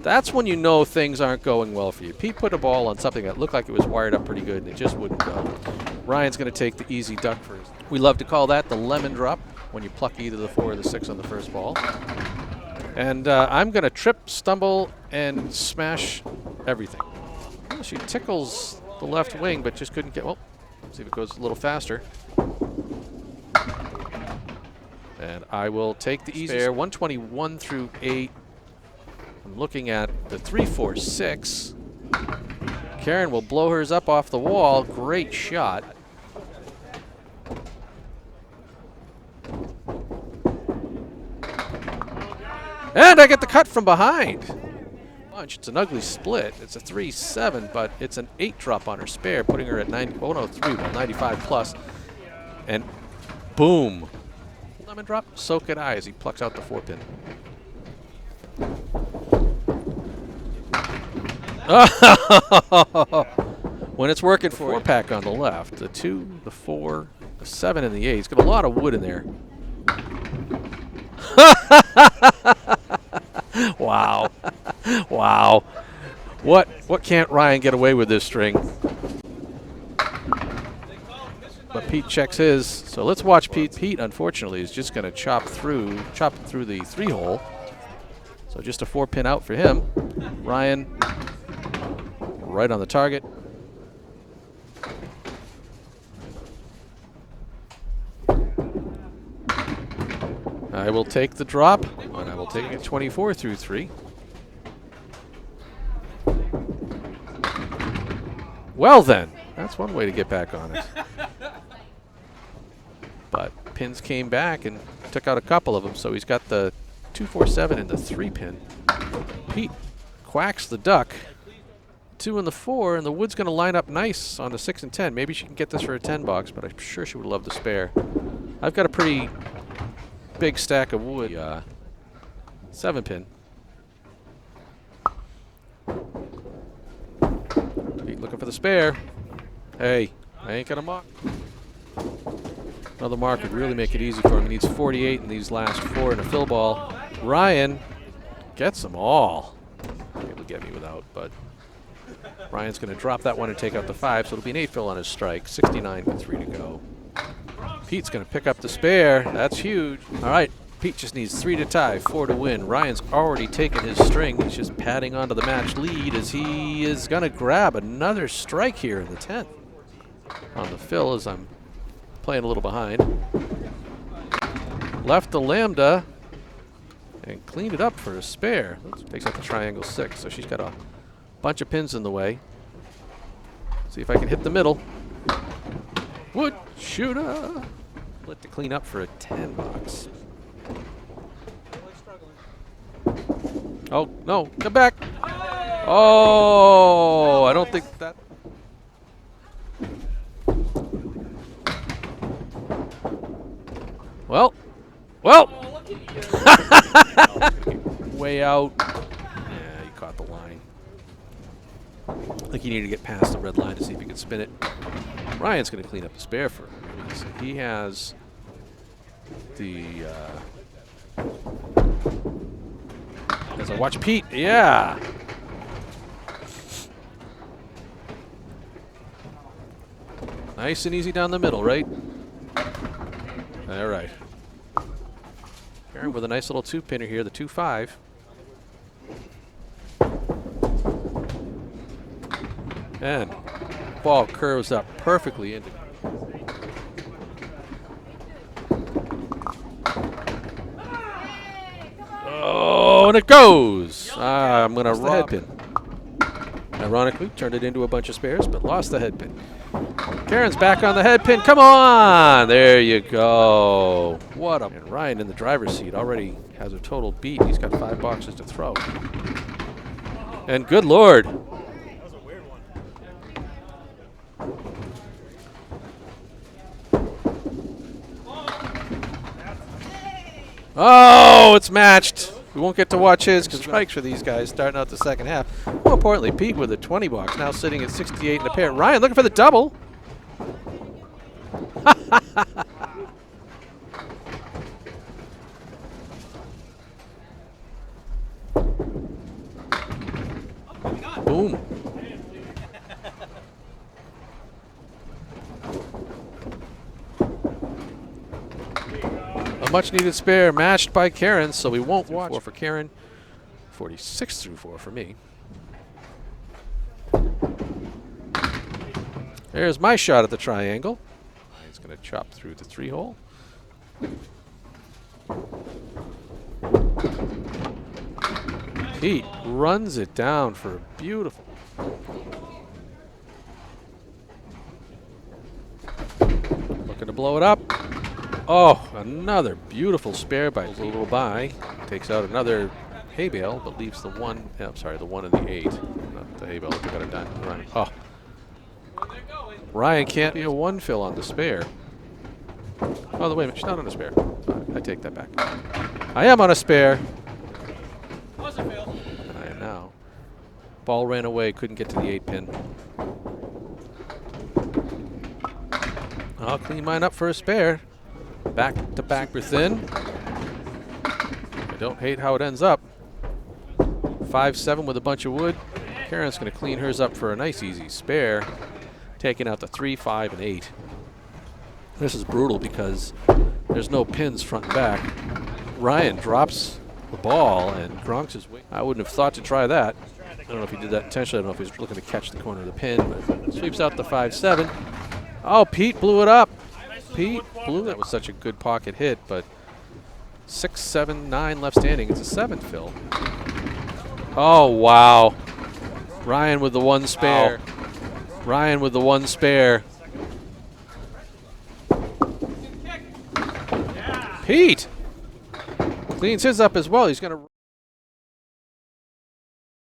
That's when you know things aren't going well for you. Pete put a ball on something that looked like it was wired up pretty good, and it just wouldn't go. Ryan's going to take the easy duck first. We love to call that the lemon drop when you pluck either the 4 or the 6 on the first ball. And I'm going to trip, stumble, and smash everything. Well, she tickles the left wing, but just couldn't get. Well, see if it goes a little faster. And I will take the easy spare. 121 through 8. I'm looking at the 3, 4, 6. Karen will blow hers up off the wall. Great shot. And I get the cut from behind. Bunch. It's an ugly split. It's a 3-7, but it's an 8 drop on her spare, putting her at 90. Oh no, 3, well, 95 plus. And boom. Lemon drop. So could I as he plucks out the 4-pin. When it's working for 4-pack on the left, the 2, the 4, the 7, and the 8. He's got a lot of wood in there. Wow. Wow. What can't Ryan get away with this string? But Pete checks his. So let's watch Pete. Pete, unfortunately, is just going to chop through the 3-hole. So just a 4-pin out for him. Ryan right on the target. I will take the drop, and I will take it 24 through 3. Well then, that's one way to get back on it. But pins came back and took out a couple of them, so he's got the 2, 4, 7 and the 3-pin. Pete quacks the duck. 2 and the 4, and the wood's going to line up nice on the 6 and 10. Maybe she can get this for a 10 box, but I'm sure she would love the spare. I've got a pretty big stack of wood. 7-pin. Pete looking for the spare. Hey, I ain't gonna mark. Another mark would really make it easy for him. He needs 48 in these last 4 in a fill ball. Ryan gets them all. Able to get me without, but Ryan's going to drop that one and take out the 5, so it'll be an 8 fill on his strike. 69 with 3 to go. Pete's going to pick up the spare. That's huge. All right, Pete just needs 3 to tie, 4 to win. Ryan's already taken his string. He's just padding onto the match lead as he is going to grab another strike here in the 10th. On the fill as I'm playing a little behind. Left the lambda and cleaned it up for a spare. Takes out the triangle 6, so she's got a bunch of pins in the way. See if I can hit the middle. Wood shooter. Split to clean up for a 10 box. Oh, no, come back. Oh, I don't think that. Well. Way out. Yeah, he caught the line. I think he needed to get past the red line to see if he could spin it. Ryan's going to clean up the spare for him. So he has the. As I watch Pete, yeah. Nice and easy down the middle, right? All right. Aaron with a nice little 2-pinner here, the 2-5. And ball curves up perfectly into. Oh, and it goes. I'm going to rob head pin. Ironically, turned it into a bunch of spares, but lost the head pin. Karen's back on the head pin. Come on. There you go. What a. And Ryan in the driver's seat already has a total beat. He's got 5 boxes to throw. And good Lord. That was a weird one. Oh, it's matched. We won't get to watch his because strikes for these guys starting out the second half. More importantly, Pete with a 20 box now sitting at 68 in a pair. Ryan looking for the double. Boom. A much needed spare matched by Karen, so we won't watch. 4 for Karen, 46 through 4 for me. There's my shot at the triangle. He's going to chop through the 3-hole. Pete runs it down for a beautiful. Looking to blow it up. Oh, another beautiful spare by a little by. Takes out another hay bale, but leaves the one. I'm sorry, the 1 and the 8. Not the hay bale. They got it done. Run. Oh. Ryan can't be a 1 fill on the spare. Oh, wait a minute. She's not on a spare. I take that back. I am on a spare. Was it, Phil? I am now. Ball ran away. Couldn't get to the 8 pin. I'll clean mine up for a spare. Back to back within. I don't hate how it ends up. 5-7 with a bunch of wood. Karen's going to clean hers up for a nice easy spare, taking out the 3, 5, and 8. This is brutal because there's no pins front and back. Ryan drops the ball and Gronks is waiting. I wouldn't have thought to try that. I don't know if he did that intentionally. I don't know if he was looking to catch the corner of the pin, but sweeps out the 5-7. Oh, Pete blew it up. Pete blew it. That was such a good pocket hit, but 6, 7, 9 left standing. It's a 7 fill. Oh, wow. Ryan with the 1 spare. Wow. Ryan with the 1 spare. Pete cleans his up as well. He's going to